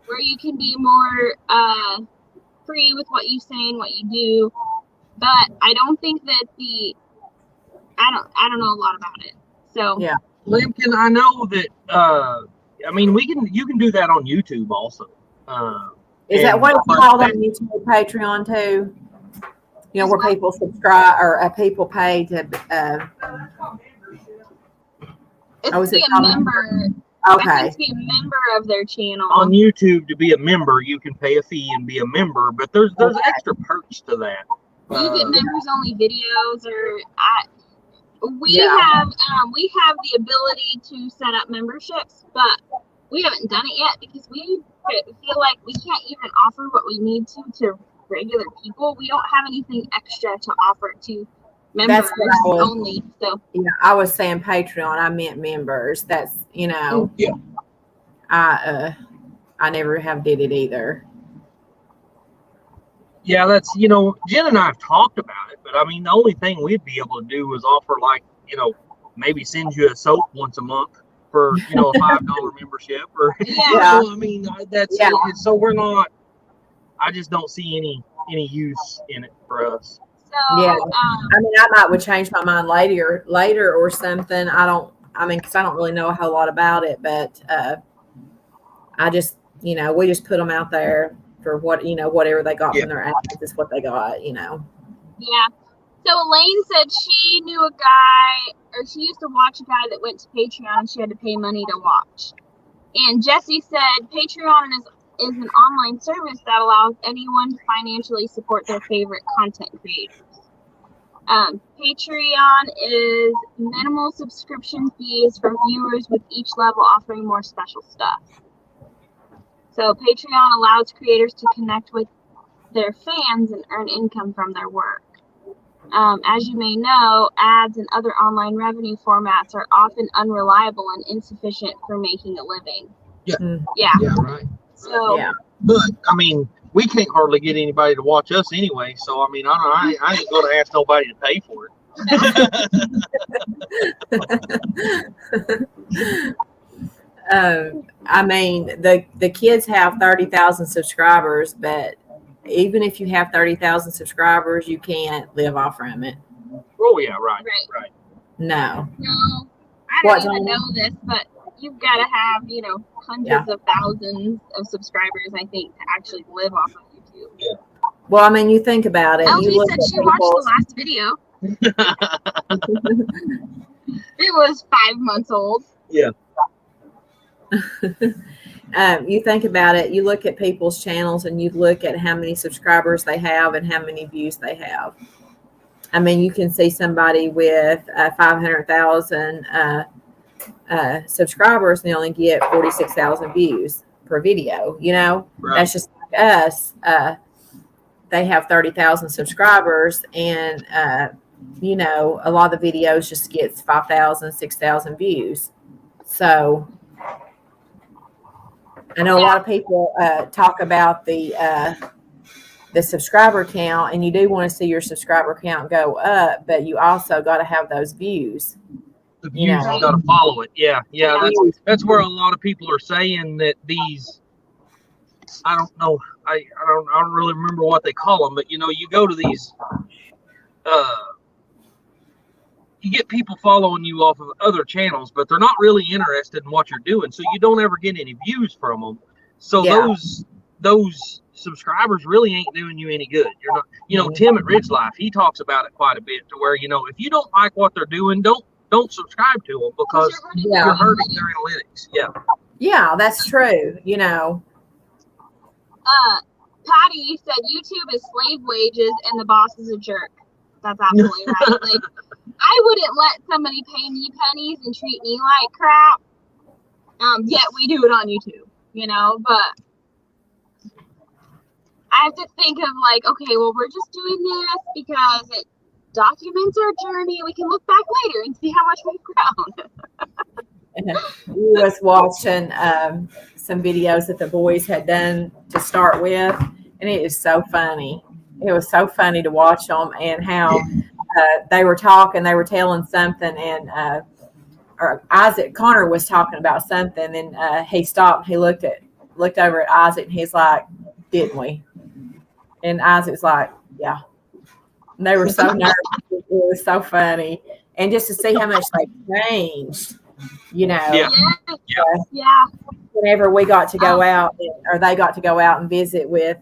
where you can be more free with what you say and what you do. But I don't think that I don't know a lot about it. So yeah, Lampkin, I know that. I mean, you can do that on YouTube also. Is that what it's called on YouTube, Patreon too? Where people subscribe or people pay to. It's to be a member. Okay. I think to be a member of their channel. On YouTube, to be a member, you can pay a fee and be a member, but there's extra perks to that. You get members only videos, or we have the ability to set up memberships, but we haven't done it yet because we feel like we can't even offer what we need to regular people. We don't have anything extra to offer to members That's what I was, only. So yeah, I was saying Patreon. I meant members. That's, you know, Yeah. I never have did it either. Yeah, that's, Jen and I have talked about it, but I mean, the only thing we'd be able to do is offer, like, maybe send you a soap once a month for, a $5 membership, or, yeah, I mean, that's Yeah. it. So we're not, I just don't see any use in it for us. so Yeah. I mean, I would change my mind later or something. Because I don't really know a whole lot about it, but I just, we just put them out there for whatever they got from their ads is what they got, yeah. So Elaine said she knew a guy, or she used to watch a guy that went to Patreon and she had to pay money to watch. And Jesse said Patreon is an online service that allows anyone to financially support their favorite content creators. Patreon is minimal subscription fees for viewers, with each level offering more special stuff. So Patreon allows creators to connect with their fans and earn income from their work. As you may know, ads and other online revenue formats are often unreliable and insufficient for making a living. Yeah. Yeah. Yeah, right. So Yeah. But I mean, we can't hardly get anybody to watch us anyway. So I mean, I ain't going to ask nobody to pay for it. I mean, the kids have 30,000 subscribers, but even if you have 30,000 subscribers, you can't live off from it. Oh yeah, right. No. No, I don't even know this, but you've got to have, hundreds of thousands of subscribers, I think, to actually live off of YouTube. Yeah. Well, I mean, you think about it. LG said she watched the last video. It was 5 months old. Yeah. You think about it, you look at people's channels and you look at how many subscribers they have and how many views they have. I mean, you can see somebody with 500,000 subscribers and they only get 46,000 views per video. Right. That's just like us. They have 30,000 subscribers, and a lot of the videos just gets 5,000, 6,000 views. So I know a lot of people talk about the subscriber count, and you do want to see your subscriber count go up, but you also got to have those views. The views got to follow it. Yeah. That's where a lot of people are saying that these. I don't know. I don't really remember what they call them, but you go to these. You get people following you off of other channels, but they're not really interested in what you're doing, so you don't ever get any views from them. So those subscribers really ain't doing you any good. You're not, Tim at Ridge Life, he talks about it quite a bit, to where if you don't like what they're doing, don't subscribe to them, because you're hurting their analytics. Yeah, that's true. Patty, you said YouTube is slave wages and the boss is a jerk. That's absolutely right. Like, I wouldn't let somebody pay me pennies and treat me like crap. Yet we do it on YouTube, but I have to think of like, okay, well, we're just doing this because it documents our journey. We can look back later and see how much we've grown. We was watching some videos that the boys had done to start with, and it is so funny. It was so funny to watch them, and how they were talking, they were telling something, and or Connor was talking about something, and he stopped. He looked over at Isaac, and he's like, "Didn't we?" And Isaac's like, "Yeah." And they were so nervous. It was so funny, and just to see how much they changed, Yeah. Whenever we got to go out, or they got to go out and visit with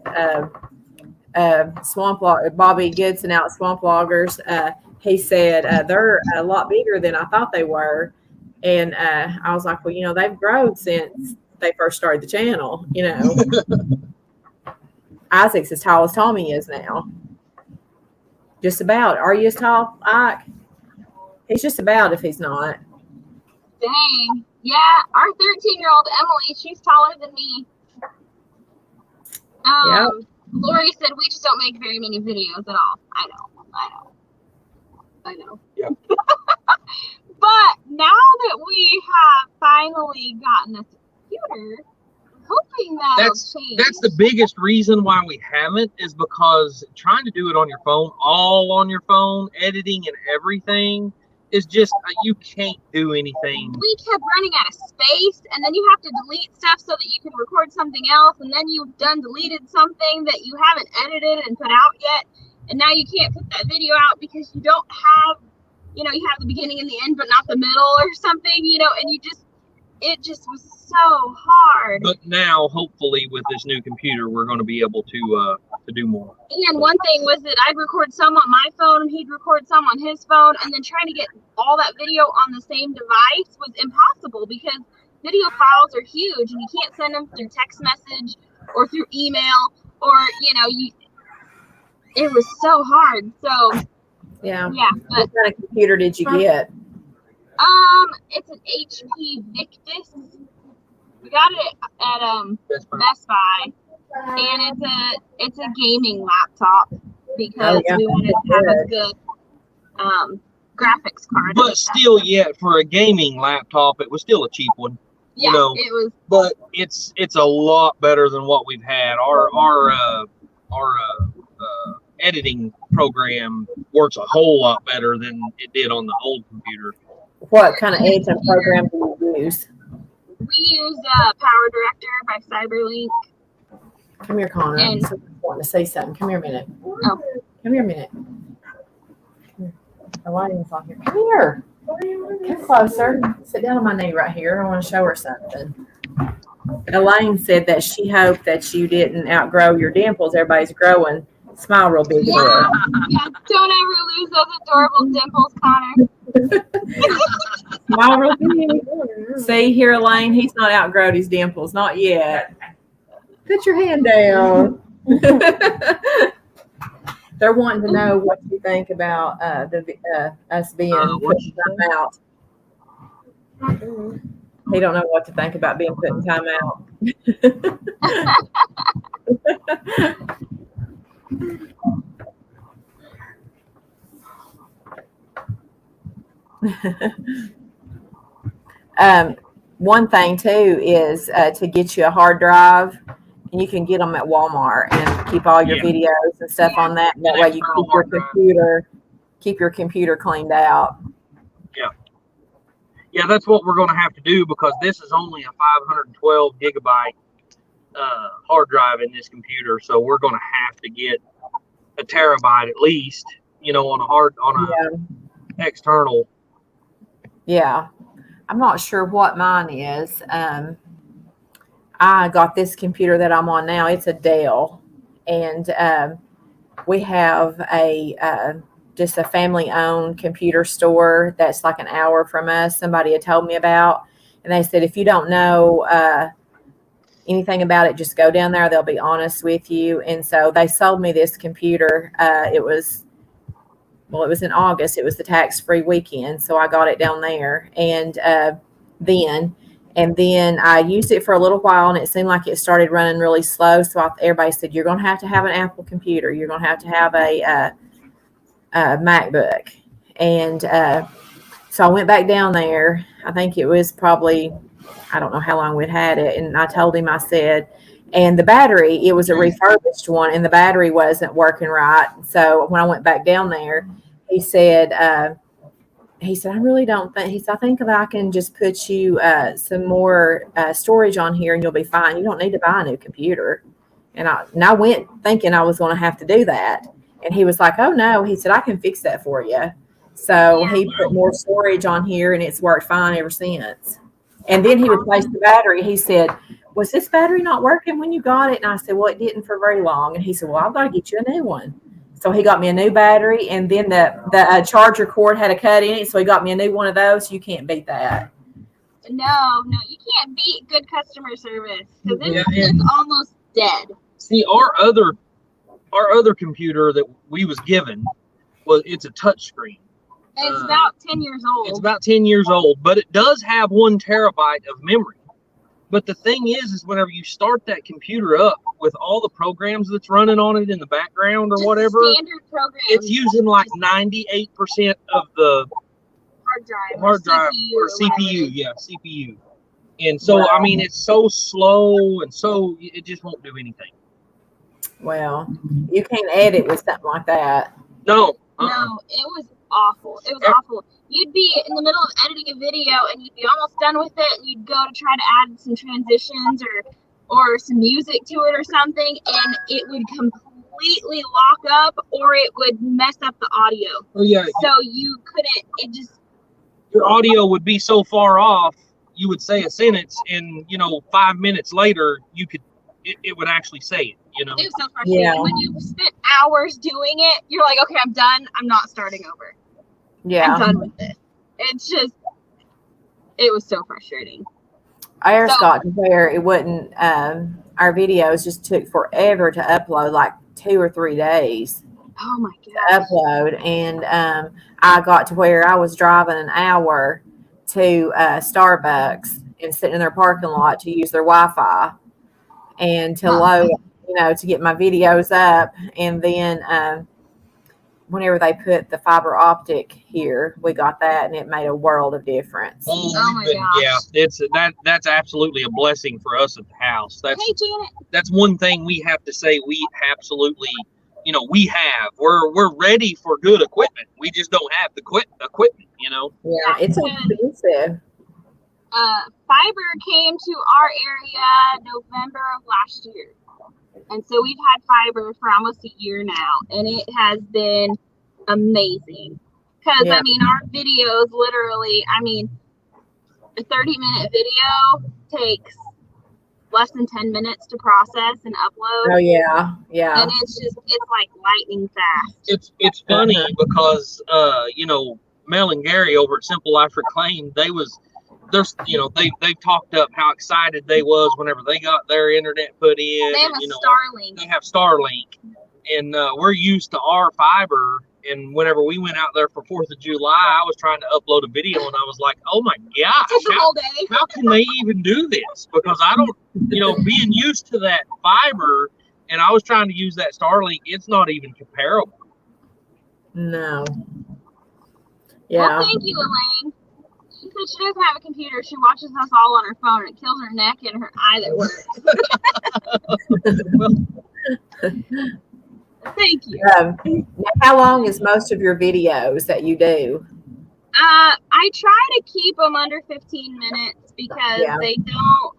Swamp Bobby Goodson out at Swamp Loggers, he said they're a lot bigger than I thought they were, and I was like, well, they've grown since they first started the channel. Isaac's as tall as Tommy is now. Just about. Are you as tall, Ike? He's just about, if he's not. Dang. Yeah, our 13-year-old Emily, she's taller than me. Lori said we just don't make very many videos at all. I know. I know. Yeah. But now that we have finally gotten a computer, hoping that'll change. That's the biggest reason why we haven't, is because trying to do it on your phone, all on your phone, editing and everything, is just, you can't do anything. We kept running out of space, and then you have to delete stuff so that you can record something else, and then you've deleted something that you haven't edited and put out yet, and now you can't put that video out because you don't have, you have the beginning and the end, but not the middle or something, and it just was so hard. But now, hopefully, with this new computer, we're going to be able to do more. And one thing was that I'd record some on my phone, and he'd record some on his phone, and then trying to get all that video on the same device was impossible because video files are huge, and you can't send them through text message or through email, or it was so hard. So yeah. But what kind of computer did you get? It's an HP Victus. We got it at Best Buy, and it's a gaming laptop because we wanted to have a good graphics card. But still, for a gaming laptop, it was still a cheap one. Yeah, it was. But it's a lot better than what we've had. Our editing program works a whole lot better than it did on the old computer. What kind of editing program do you use? We use Power Director by Cyberlink. Come here, Connor. I'm wanting to say something. Come here a minute. Oh. Come here a minute. The lighting's on here. Come here. Come closer. Sit down on my knee right here. I want to show her something. Elaine said that she hoped that you didn't outgrow your dimples. Everybody's growing. Smile real big. Yeah. Don't ever lose those adorable dimples, Connor. Smile real big. See here, Elaine, he's not outgrown his dimples. Not yet. Put your hand down. They're wanting to know what you think about us being put in timeout. He don't know what to think about being put in timeout. One thing too is to get you a hard drive, and you can get them at Walmart and keep all your videos and stuff on that. And that way you keep your computer cleaned out. Yeah, that's what we're going to have to do, because this is only a 512 gigabyte hard drive in this computer, so we're going to have to get a terabyte at least, on a external. Yeah, I'm not sure what mine is. I got this computer that I'm on now. It's a Dell, and we have just a family-owned computer store that's like an hour from us. Somebody had told me about, and they said, if you don't know anything about it, just go down there. They'll be honest with you. And so they sold me this computer. It was in August. It was the tax-free weekend, so I got it down there. And then I used it for a little while, and it seemed like it started running really slow. So everybody said, you're going to have an Apple computer. You're going to have a MacBook. And so I went back down there. I think it was probably, I don't know how long we'd had it. And I told him, I said, and the battery, it was a refurbished one, and the battery wasn't working right. So when I went back down there, he said, I really don't think, he said, I think that I can just put you some more storage on here and you'll be fine. You don't need to buy a new computer. And I went thinking I was going to have to do that. And he was like, oh no, he said, I can fix that for you. So he put more storage on here, and it's worked fine ever since. And then he replaced the battery. He said, was this battery not working when you got it? And I said, well, it didn't for very long. And he said, well, I've got to get you a new one. So he got me a new battery, and then the charger cord had a cut in it. So he got me a new one of those. You can't beat that. No, you can't beat good customer service, because it's almost dead. See, our other computer that we was given, it's a touch screen. It's about 10 years old. It's about 10 years old, but it does have 1 terabyte of memory. But the thing is whenever you start that computer up with all the programs that's running on it in the background or Just whatever, standard program. it's using like 98% of the hard drive or CPU, whatever. CPU. And so, I mean, it's so slow and so it just won't do anything. Well, you can't edit with something like that. No. No, it was awful. It was awful. You'd be in the middle of editing a video and you'd be almost done with it, and you'd go to try to add some transitions or some music to it or something, and it would completely lock up or it would mess up the audio. Oh, yeah. So you couldn't, your audio would be so far off, you would say a sentence, and 5 minutes later, it would actually say it. It was so frustrating. Yeah. When you spent hours doing it, you're like, okay, I'm done. I'm not starting over. Yeah. I'm done with this. It's just, it was so frustrating. Ours got to where it wouldn't, our videos just took forever to upload, like 2 or 3 days. Oh my to god. upload. And I got to where I was driving an hour to Starbucks and sitting in their parking lot to use their Wi-Fi and to load, to get my videos up. And then whenever they put the fiber optic here, we got that, and it made a world of difference. Oh my gosh. Yeah, that's absolutely a blessing for us at the house. Hey Janet. That's one thing we have to say. We absolutely, we're ready for good equipment. We just don't have the equipment. Yeah, it's expensive. Fiber came to our area November of last year. And so we've had fiber for almost a year now, and it has been amazing. Because, Yeah. I mean, our videos literally, a 30-minute video takes less than 10 minutes to process and upload. Oh, yeah. And it's like lightning fast. It's funny because, Mel and Gary over at Simple Life Reclaimed, they've talked up how excited they was whenever they got their internet put in. They have and, Starlink. They have Starlink, and we're used to our fiber. And whenever we went out there for 4th of July, I was trying to upload a video, and I was like, "Oh my gosh, Took the whole day. how can they even do this?" Because I don't, being used to that fiber, and I was trying to use that Starlink, it's not even comparable. No. Yeah. Well, thank you, Elaine. She said she doesn't have a computer. She watches us all on her phone, and it kills her neck and her eye that works. Thank you. How long is most of your videos that you do? I try to keep them under 15 minutes because they don't,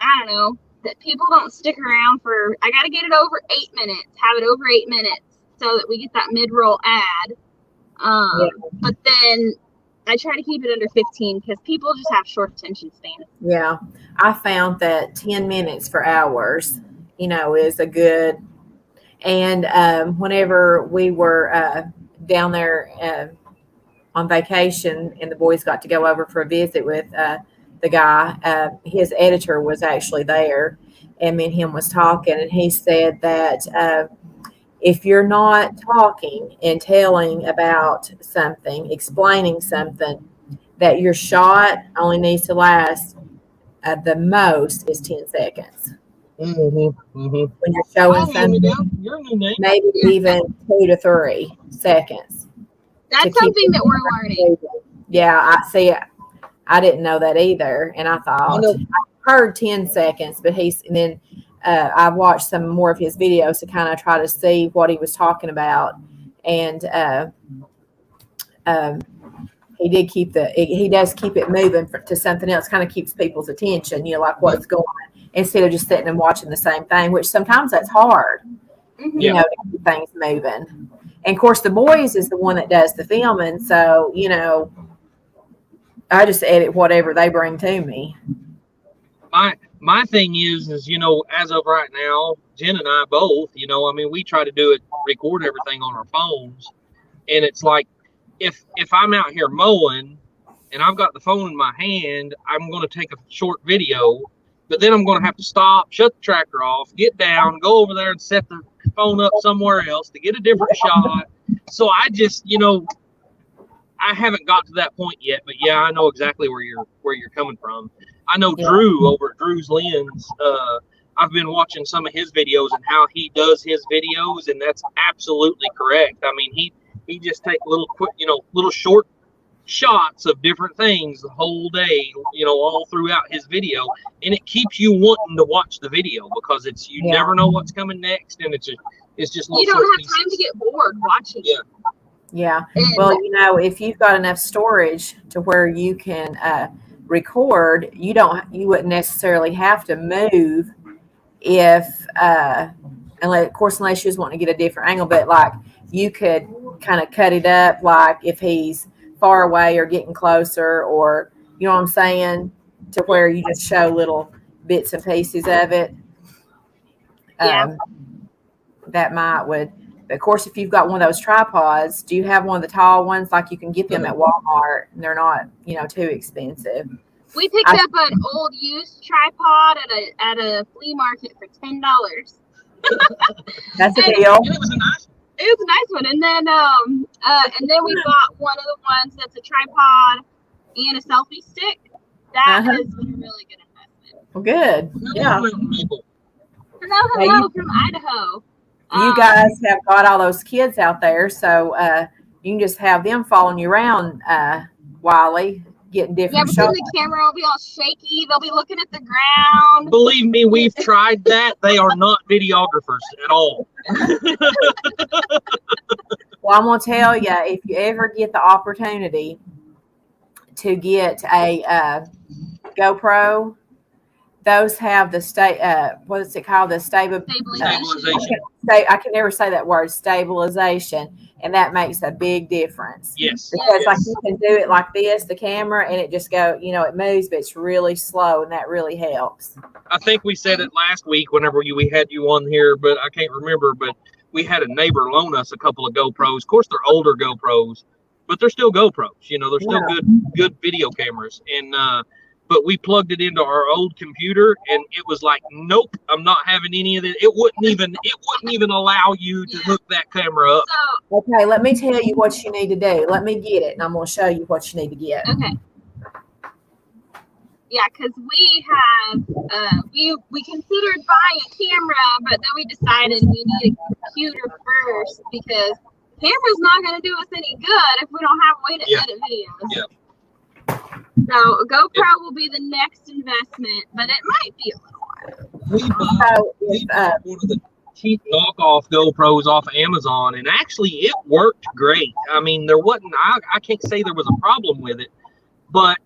I don't know, that people don't stick around for, I got to get it over 8 minutes, have it over 8 minutes so that we get that mid-roll ad. But then I try to keep it under 15 because people just have short attention spans. Yeah. I found that 10 minutes for hours, is a good, and whenever we were down there on vacation and the boys got to go over for a visit with the guy, his editor was actually there, and me and him was talking, and he said that if you're not talking and telling about something, explaining something, that your shot only needs to last the most is 10 seconds. Mm-hmm. Mm-hmm. When you're showing something, maybe even 2 to 3 seconds. That's something that we're learning. Yeah, I see. I didn't know that either, and I thought I heard 10 seconds, but then I watched some more of his videos to kind of try to see what he was talking about, and he does keep it moving to something else, kind of keeps people's attention, like what's going on, instead of just sitting and watching the same thing, which sometimes that's hard, to keep things moving. And of course, the boys is the one that does the filming, so I just edit whatever they bring to me. My thing is as of right now, Jen and I both, we try to record everything on our phones, and it's like if I'm out here mowing and I've got the phone in my hand, I'm going to take a short video, but then I'm going to have to stop, shut the tractor off, get down, go over there and set the phone up somewhere else to get a different shot. So I just, I haven't got to that point yet, but yeah, I know exactly where you're coming from. I know Drew over at Drew's Lens. I've been watching some of his videos and how he does his videos, and that's absolutely correct. I mean, he just take little quick, little short shots of different things the whole day, all throughout his video, and it keeps you wanting to watch the video because you never know what's coming next, and it's just you don't have time to get bored watching it. Yeah. Well, if you've got enough storage to where you can record, you wouldn't necessarily have to move unless you just want to get a different angle, but like you could kind of cut it up, like if he's far away or getting closer, or you know what I'm saying, to where you just show little bits and pieces of it. That would. Of course, if you've got one of those tripods, do you have one of the tall ones? Like you can get them at Walmart, and they're not, too expensive. We picked up an old used tripod at a flea market for $10. That's a deal. It was a nice one. It was a nice one, and then we bought one of the ones that's a tripod and a selfie stick. That has been a really good investment. Well, good. Yeah. Hello from Idaho. You guys have got all those kids out there, so you can just have them following you around, Wiley, getting different shots. The camera will be all shaky. They'll be looking at the ground. Believe me, we've tried that. They are not videographers at all. Well, I'm going to tell you, if you ever get the opportunity to get a GoPro, those have the what is it called? The stabilization. I can never say that word, stabilization, and that makes a big difference. Yes. Because like you can do it like this, the camera, and it just it moves, but it's really slow, and that really helps. I think we said it last week whenever we had you on here, but I can't remember. But we had a neighbor loan us a couple of GoPros. Of course, they're older GoPros, but they're still GoPros. They're still good video cameras, and but we plugged it into our old computer, and it was like, nope, I'm not having any of this. It wouldn't even allow you to hook that camera up. Okay, let me tell you what you need to do. Let me get it, and I'm going to show you what you need to get. Okay. Yeah, because we have we considered buying a camera, but then we decided we need a computer first because the camera's not going to do us any good if we don't have a way to edit videos. Yeah. So a GoPro will be the next investment, but it might be a little while. We bought one of the cheap knockoff GoPros off of Amazon, and actually it worked great. I mean, there wasn't, I can't say there was a problem with it, but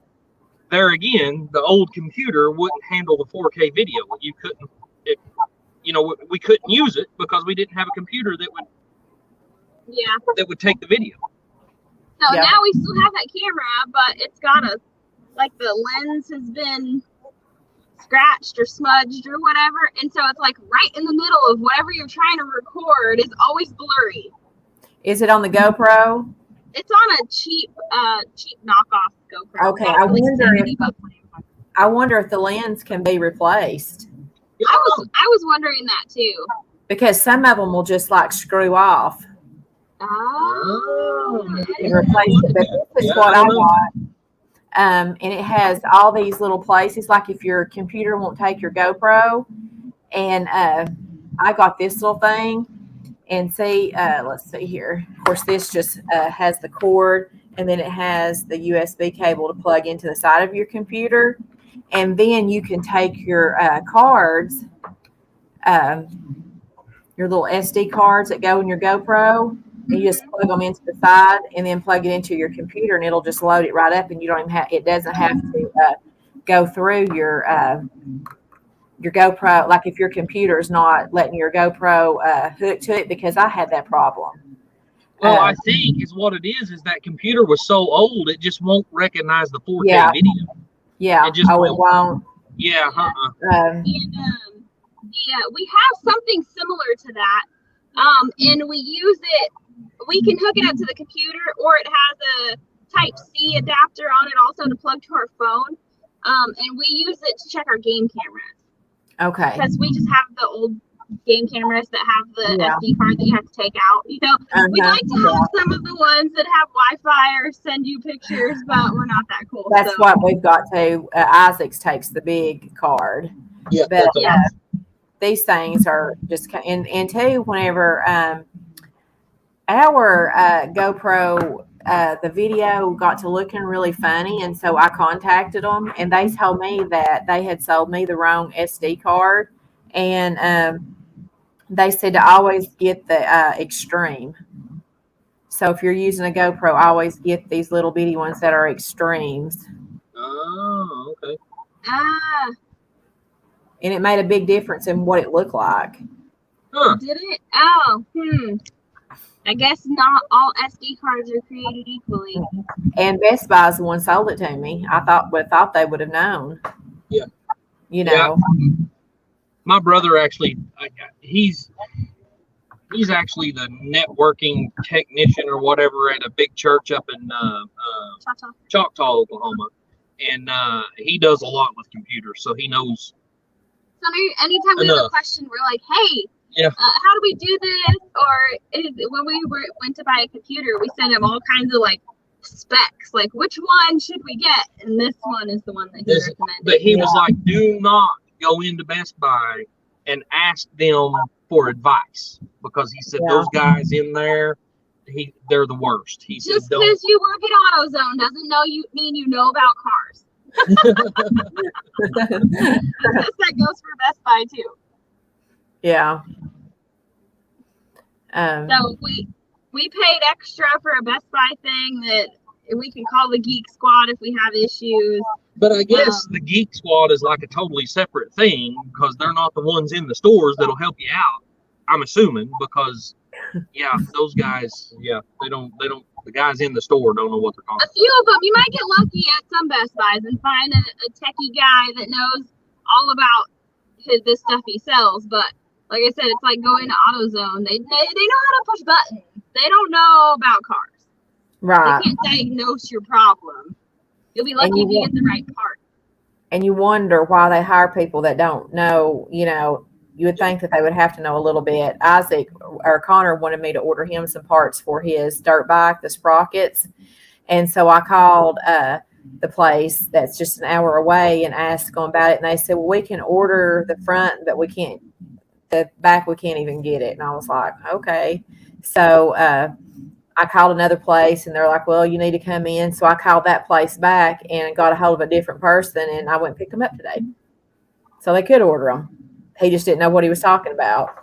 there again, the old computer wouldn't handle the 4K video. You couldn't, we couldn't use it because we didn't have a computer that would take the video. So now we still have that camera, but it's got the lens has been scratched or smudged or whatever. And so it's like right in the middle of whatever you're trying to record is always blurry. Is it on the GoPro? It's on a cheap knockoff GoPro. Okay, I wonder if the lens can be replaced. I was wondering that too. Because some of them will just screw off. Oh. And replace it. But this is what I want. And it has all these little places, like if your computer won't take your GoPro. And I got this little thing. And see, let's see here. Of course, this just has the cord, and then it has the USB cable to plug into the side of your computer. And then you can take your cards, your little SD cards that go in your GoPro, and you just plug them into the side and then plug it into your computer, and it'll just load it right up, and you don't even have, it doesn't have to go through your GoPro, like if your computer is not letting your GoPro hook to it, because I had that problem. Well, I think is what it is that computer was so old, it just won't recognize the 4K video. Yeah. It just it won't. Yeah. And we have something similar to that. And we use it, we can hook it up to the computer, or it has a Type-C adapter on it also to plug to our phone. And we use it to check our game cameras. Okay. Because we just have the old game cameras that have the SD card that you have to take out. We'd like to have some of the ones that have Wi-Fi or send you pictures, but we're not that cool. That's what we've got to. Isaacs takes the big card. Yeah. But, these things are just, and two, whenever our GoPro, the video got to looking really funny, and so I contacted them, and they told me that they had sold me the wrong SD card, and they said to always get the extreme. So if you're using a GoPro, always get these little bitty ones that are extremes. Oh, okay. Ah, And it made a big difference in what it looked like. Huh. did it? Oh, I guess not all SD cards are created equally. And Best Buy's the one sold it to me. I thought they would have known. Yeah. You know. Yeah. My brother actually, he's actually the networking technician or whatever at a big church up in Choctaw, Oklahoma, and he does a lot with computers, so he knows. So anytime we have a question, we're like, "Hey, how do we do this?" Or when we went to buy a computer, we sent him all kinds of like specs, like which one should we get, and this one is the one that he recommended. But he was like, "Do not go into Best Buy and ask them for advice," because he said those guys in there, they're the worst. He said, just because you work at AutoZone doesn't mean you know about cars. That goes for Best Buy too. Yeah. So we paid extra for a Best Buy thing that we can call the Geek Squad if we have issues. But I guess the Geek Squad is like a totally separate thing because they're not the ones in the stores that'll help you out. I'm assuming because, those guys, they don't. The guys in the store don't know what they're talking about. A few of them, you might get lucky at some Best Buys and find a techie guy that knows all about this stuff he sells. But like I said, it's like going to AutoZone. They know how to push buttons. They don't know about cars. Right. They can't diagnose your problem. You'll be lucky if you get the right part. And you wonder why they hire people that don't know, you would think that they would have to know a little bit. Connor wanted me to order him some parts for his dirt bike, the sprockets. And so I called the place that's just an hour away and asked them about it. And they said, well, we can order the front, but the back, we can't even get it. And I was like, okay. So I called another place and they're like, well, you need to come in. So I called that place back and got a hold of a different person, and I went and picked them up today. So they could order them. He just didn't know what he was talking about.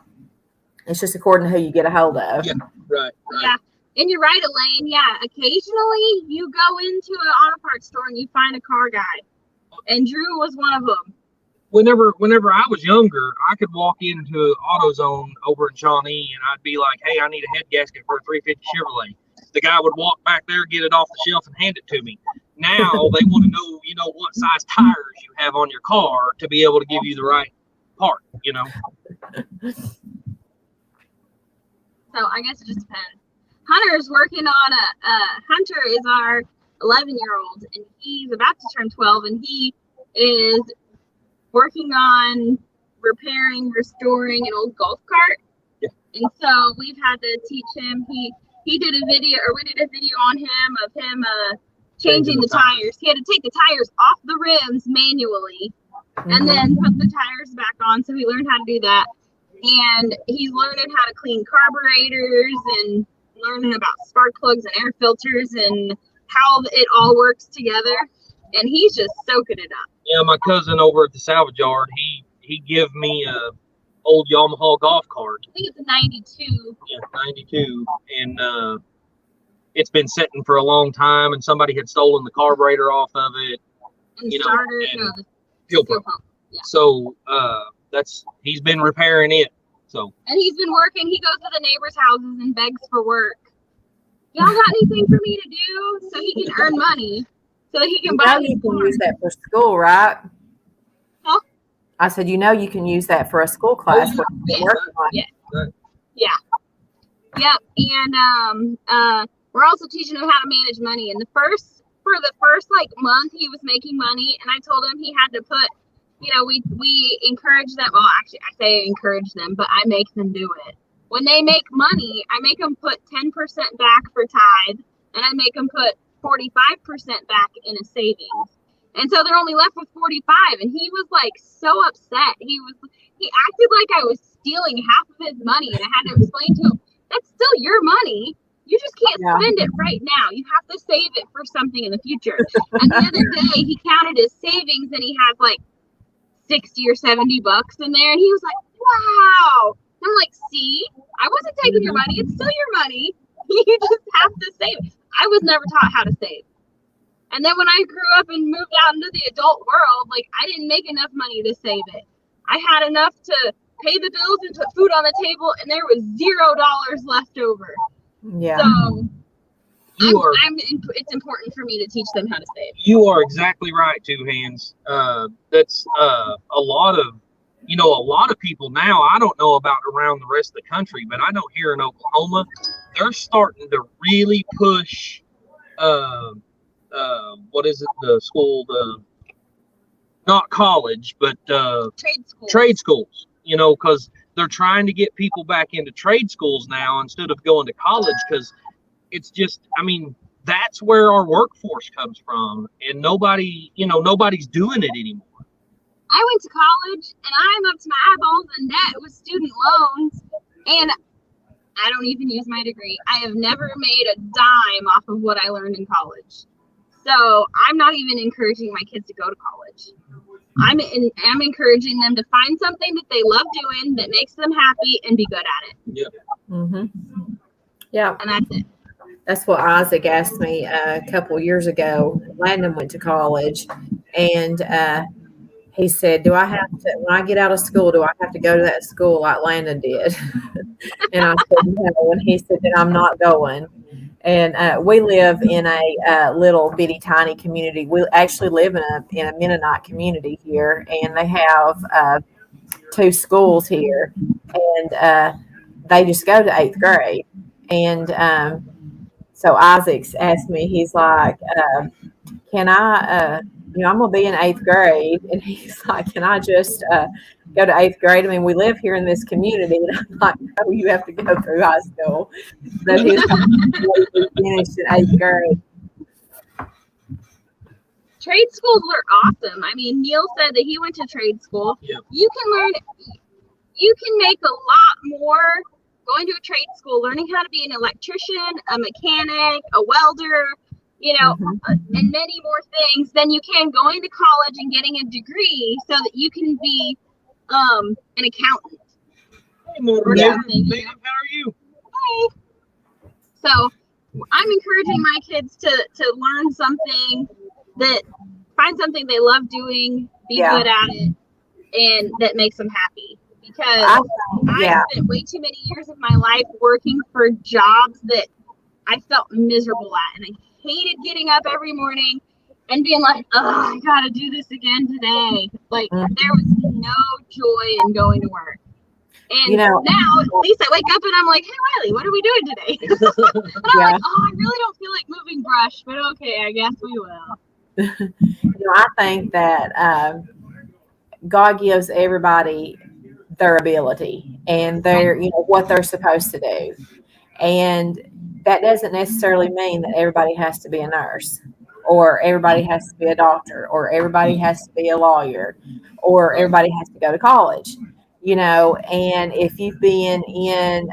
It's just according to who you get a hold of. Yeah, right. Yeah, and you're right, Elaine. Yeah, occasionally you go into an auto parts store and you find a car guy, and Drew was one of them. Whenever I was younger, I could walk into AutoZone over in Shawnee and I'd be like, hey, I need a head gasket for a 350 Chevrolet. The guy would walk back there, get it off the shelf, and hand it to me. Now they want to know, what size tires you have on your car to be able to give you the right part, So I guess it just depends. Hunter's working on Hunter is our 11-year-old, and he's about to turn 12, and he is working on restoring an old golf cart. Yeah. And so we've had to teach him. We did a video on him of him changing the tires. He had to take the tires off the rims manually and then put the tires back on. So he learned how to do that. And he's learning how to clean carburetors and learning about spark plugs and air filters and how it all works together. And he's just soaking it up. Yeah, my cousin over at the salvage yard, he give me a old Yamaha golf cart. I think it's a 92. Yeah, 92. And it's been sitting for a long time, and somebody had stolen the carburetor off of it. And starter, and fuel pump. Yeah. So he's been repairing it. So. And he's been working. He goes to the neighbors' houses and begs for work. Y'all got anything for me to do? So he can earn money. So he can buy. You can use that for school, right? Huh? I said, you can use that for a school class. Yeah. Yep. And we're also teaching him how to manage money. And for the first month, he was making money, and I told him he had to put. We encourage them. Well, actually, I say encourage them, but I make them do it. When they make money, I make them put 10% back for tithe, and I make them put 45% back in a savings. And so they're only left with 45. And he was so upset. He he acted like I was stealing half of his money, and I had to explain to him, that's still your money. You just can't spend it right now. You have to save it for something in the future. And the other day, he counted his savings, and he had like 60 or 70 bucks in there, and he was like, wow. And I'm like, see, I wasn't taking your money. It's still your money. You just have to save it. I was never taught how to save. And then when I grew up and moved out into the adult world, like, I didn't make enough money to save it. I had enough to pay the bills and put food on the table, and there was $0 left over. Yeah. So it's important for me to teach them how to save. You are exactly right, Two Hands. That's a lot of people now. I don't know about around the rest of the country, but I know here in Oklahoma, they're starting to really push. What is it? The school, not college, but trade schools. You know, because they're trying to get people back into trade schools now instead of going to college, because it's just, I mean, that's where our workforce comes from, and nobody's doing it anymore. I went to college, and I'm up to my eyeballs in debt with student loans, and I don't even use my degree. I have never made a dime off of what I learned in college. So I'm not even encouraging my kids to go to college. I'm encouraging them to find something that they love doing that makes them happy and be good at it. Yeah. Mm-hmm. Yeah. And that's it. That's what Isaac asked me a couple of years ago. Landon went to college, and he said, do I have to, when I get out of school, do I have to go to that school like Landon did? And I said, no. And he said that I'm not going. And we live in a little bitty tiny community. We actually live in a Mennonite community here, and they have 2 schools here, and they just go to 8th grade. And so Isaac's asked me, he's like, can I, I'm going to be in 8th grade. And he's like, can I just go to 8th grade? I mean, we live here in this community. And I'm like, no, you have to go through high school. So he's finished in 8th grade. Trade schools are awesome. I mean, Neil said that he went to trade school. Yeah. You can make a lot more going to a trade school, learning how to be an electrician, a mechanic, a welder, and many more things than you can going to college and getting a degree so that you can be an accountant. Hey, Morgan. Yeah. How are you? Hi. So I'm encouraging my kids to learn something, find something they love doing, be good at it, and that makes them happy. Because I spent way too many years of my life working for jobs that I felt miserable at. And I hated getting up every morning and being like, oh, I got to do this again today. Like, there was no joy in going to work. And now, at least I wake up and I'm like, hey, Wiley, what are we doing today? And I'm like, oh, I really don't feel like moving brush, but okay, I guess we will. I think that God gives everybody their ability and their, what they're supposed to do. And that doesn't necessarily mean that everybody has to be a nurse, or everybody has to be a doctor, or everybody has to be a lawyer, or everybody has to go to college, and if you've been in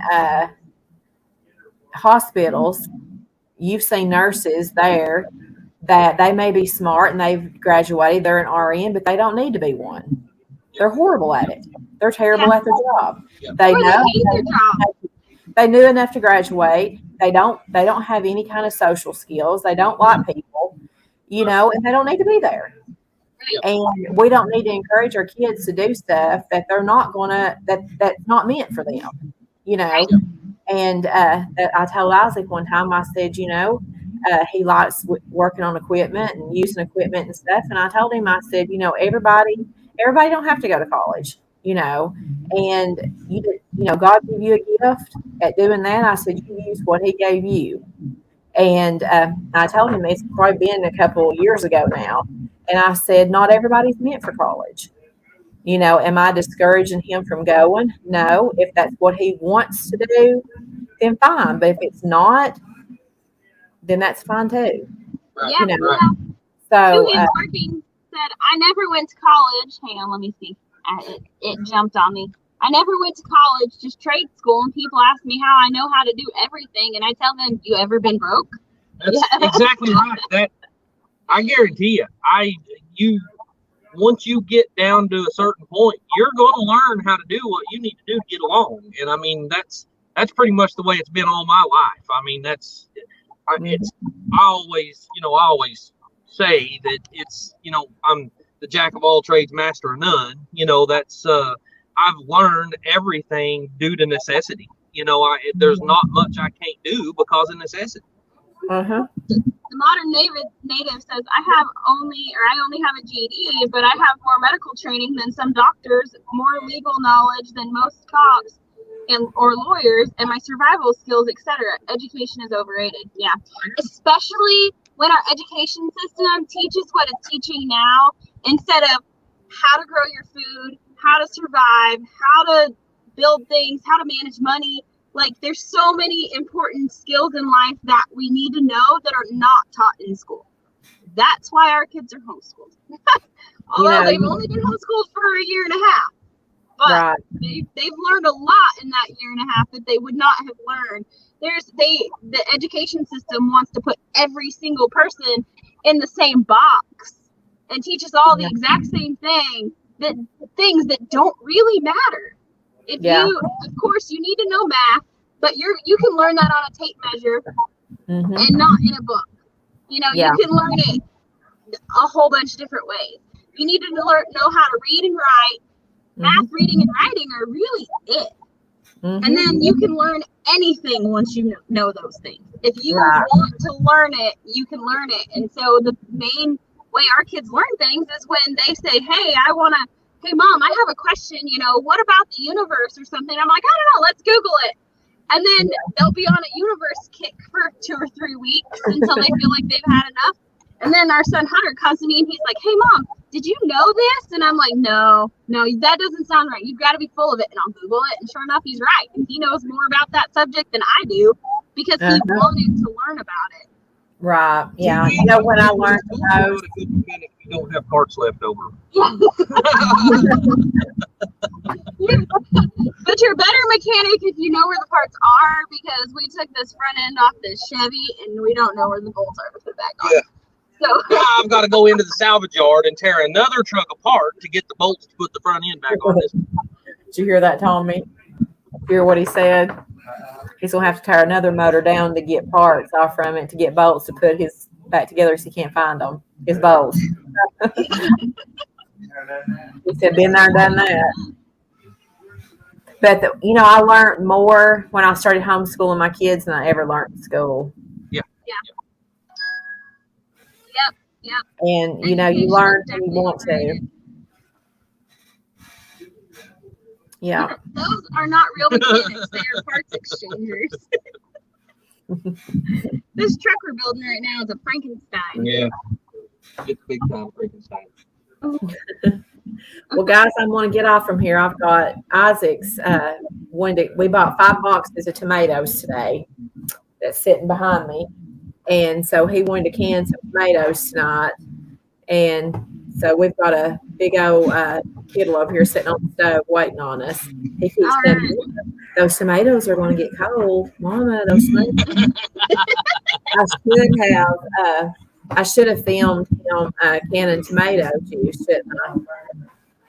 hospitals, you've seen nurses there that they may be smart and they've graduated, they're an RN, but they don't need to be one. They're horrible at it. They're terrible at their job. They know they knew enough to graduate. They don't have any kind of social skills. They don't like people, and they don't need to be there. And we don't need to encourage our kids to do stuff that they're not that's not meant for them, And I told Isaac one time, I said, he likes working on equipment and using equipment and stuff. And I told him, I said, everybody don't have to go to college, and God gave you a gift at doing that. I said, you use what he gave you. And I told him, it's probably been a couple of years ago now. And I said, not everybody's meant for college. Am I discouraging him from going? No. If that's what he wants to do, then fine. But if it's not, then that's fine too. Yeah. So working said, I never went to college. Hang on, let me see. it jumped on me. I never went to college, just trade school, and people ask me how I know how to do everything, and I tell them, "You ever been broke?" That's exactly right. That I guarantee you, once you get down to a certain point, you're going to learn how to do what you need to do to get along. And I mean, that's pretty much the way it's been all my life. I mean, I always say that it's, I'm the jack of all trades, master of none. That's I've learned everything due to necessity. There's not much I can't do because of necessity. Uh-huh. The modern native says, I only have a GED, but I have more medical training than some doctors, more legal knowledge than most cops or lawyers, and my survival skills, etc. Education is overrated. Yeah, especially when our education system teaches what it's teaching now instead of how to grow your food, how to survive, how to build things, how to manage money. Like, there's so many important skills in life that we need to know that are not taught in school. That's why our kids are homeschooled. Although they've only been homeschooled for a year and a half. But they've learned a lot in that year and a half that they would not have learned. The education system wants to put every single person in the same box and teach us all the exact same things that don't really matter. Of course, you need to know math, but you can learn that on a tape measure and not in a book. You can learn it a whole bunch of different ways. You need to know how to read and write. Math, reading, and writing are really it. And then you can learn anything once you know those things. If you want to learn it, you can learn it. And so the main way our kids learn things is when they say, hey, Mom, I have a question, what about the universe or something? I'm like, I don't know, let's Google it. And then they'll be on a universe kick for 2 or 3 weeks until they feel like they've had enough. And then our son Hunter comes to me and he's like, hey, Mom, did you know this? And I'm like, no, that doesn't sound right. You've got to be full of it. And I'll Google it. And sure enough, he's right. And he knows more about that subject than I do because he wanted to learn about it. Right. Yeah. When I learned those, you don't have parts left over. Yeah. But you're a better mechanic if you know where the parts are, because we took this front end off this Chevy and we don't know where the bolts are to put back on. Yeah. So now I've got to go into the salvage yard and tear another truck apart to get the bolts to put the front end back on this. Did you hear that, Tommy? Hear what he said? He's gonna have to tear another motor down to get parts off from it to get bolts to put his back together, so he can't find them. His bolts. He said, "Been there, done that." But I learned more when I started homeschooling my kids than I ever learned in school. Yeah. Yep. And you learn when you want to. Yeah. Those are not real mechanics. They are parts exchangers. This truck we're building right now is a Frankenstein. Yeah. It's big time Frankenstein. Well, guys, I'm going to get off from here. I've got Isaac's. We bought 5 boxes of tomatoes today. That's sitting behind me. And so he wanted to can some tomatoes tonight. And so we've got a big old kettle over here sitting on the stove waiting on us. He keeps saying, those tomatoes are going to get cold. Mama, those tomatoes. I should have filmed him canning tomato juice, shouldn't I?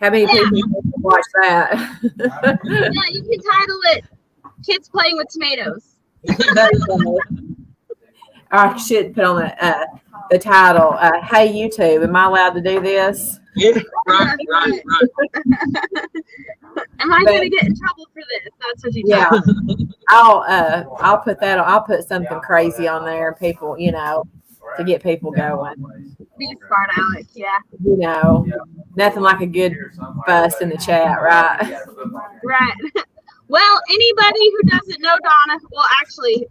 How many people watch that? Yeah, you can title it Kids Playing with Tomatoes. I should put on the title, Hey YouTube, am I allowed to do this? Yeah, right. Am I going to get in trouble for this? That's what you tell me. I'll put that on. I'll put something crazy on there, people, to get people going. Be smart, Alex, yeah. Nothing like a good fuss in the chat, right? Right. Well, anybody who doesn't know Donna, well, actually,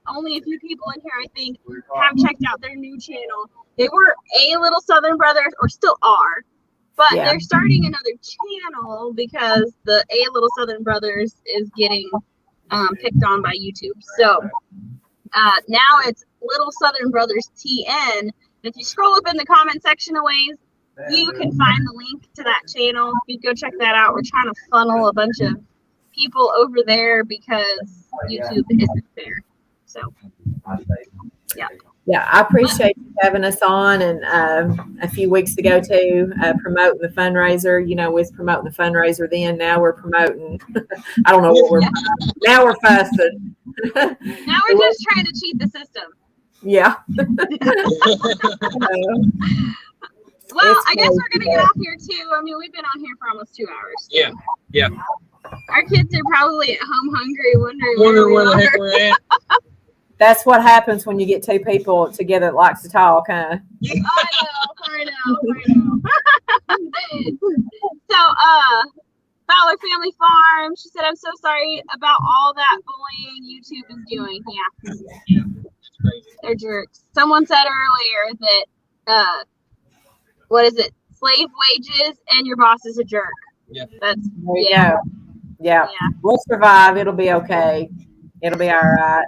only a few people in here, I think, have checked out their new channel. They were A Little Southern Brothers, or still are, but they're starting another channel because the A Little Southern Brothers is getting picked on by YouTube. So now it's Little Southern Brothers TN. And if you scroll up in the comment section a ways, you can find the link to that channel. You go check that out. We're trying to funnel a bunch of people over there because YouTube isn't there. So, yeah. Yeah, I appreciate you having us on, and a few weeks ago too, promoting the fundraiser. You know, with promoting the fundraiser, then now we're promoting. I don't know what we're now we're fussing. Now we're just trying to cheat the system. Yeah. Well, I guess we're gonna get off here too. I mean, we've been on here for almost 2 hours. Yeah, yeah. Our kids are probably at home hungry, wondering Where the heck we're at. That's what happens when you get two people together that likes to talk, huh? I know. So, Fowler Family Farm, she said, I'm so sorry about all that bullying YouTube is doing. Yeah. They're jerks. Someone said earlier that, what is it? Slave wages and your boss is a jerk. Yeah. That's, Yeah. We'll survive. It'll be okay. It'll be all right.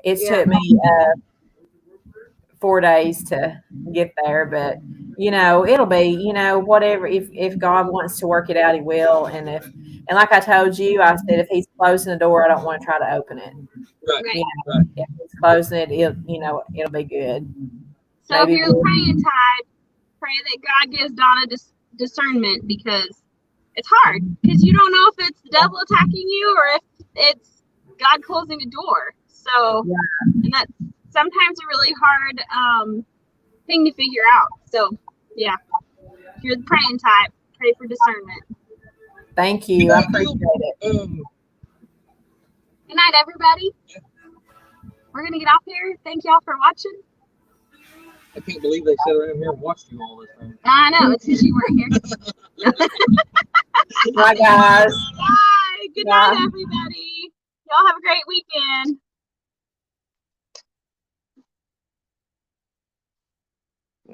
It's took me 4 days to get there, but it'll be, whatever. If God wants to work it out, He will. And like I told you, I said if He's closing the door, I don't want to try to open it. Right. If He's closing it, it'll be good. So maybe if you're praying time, pray that God gives Donna discernment, because it's hard, because you don't know if it's the devil attacking you or if it's God closing a door. So, and that's sometimes a really hard thing to figure out. So, yeah, if you're the praying type, pray for discernment. Thank you. I appreciate it. Good night, everybody. We're going to get off here. Thank y'all for watching. I can't believe they sat around here and watched you all this time. I know. It's because you weren't here. Bye, guys. Bye. Good night, everybody. Y'all have a great weekend.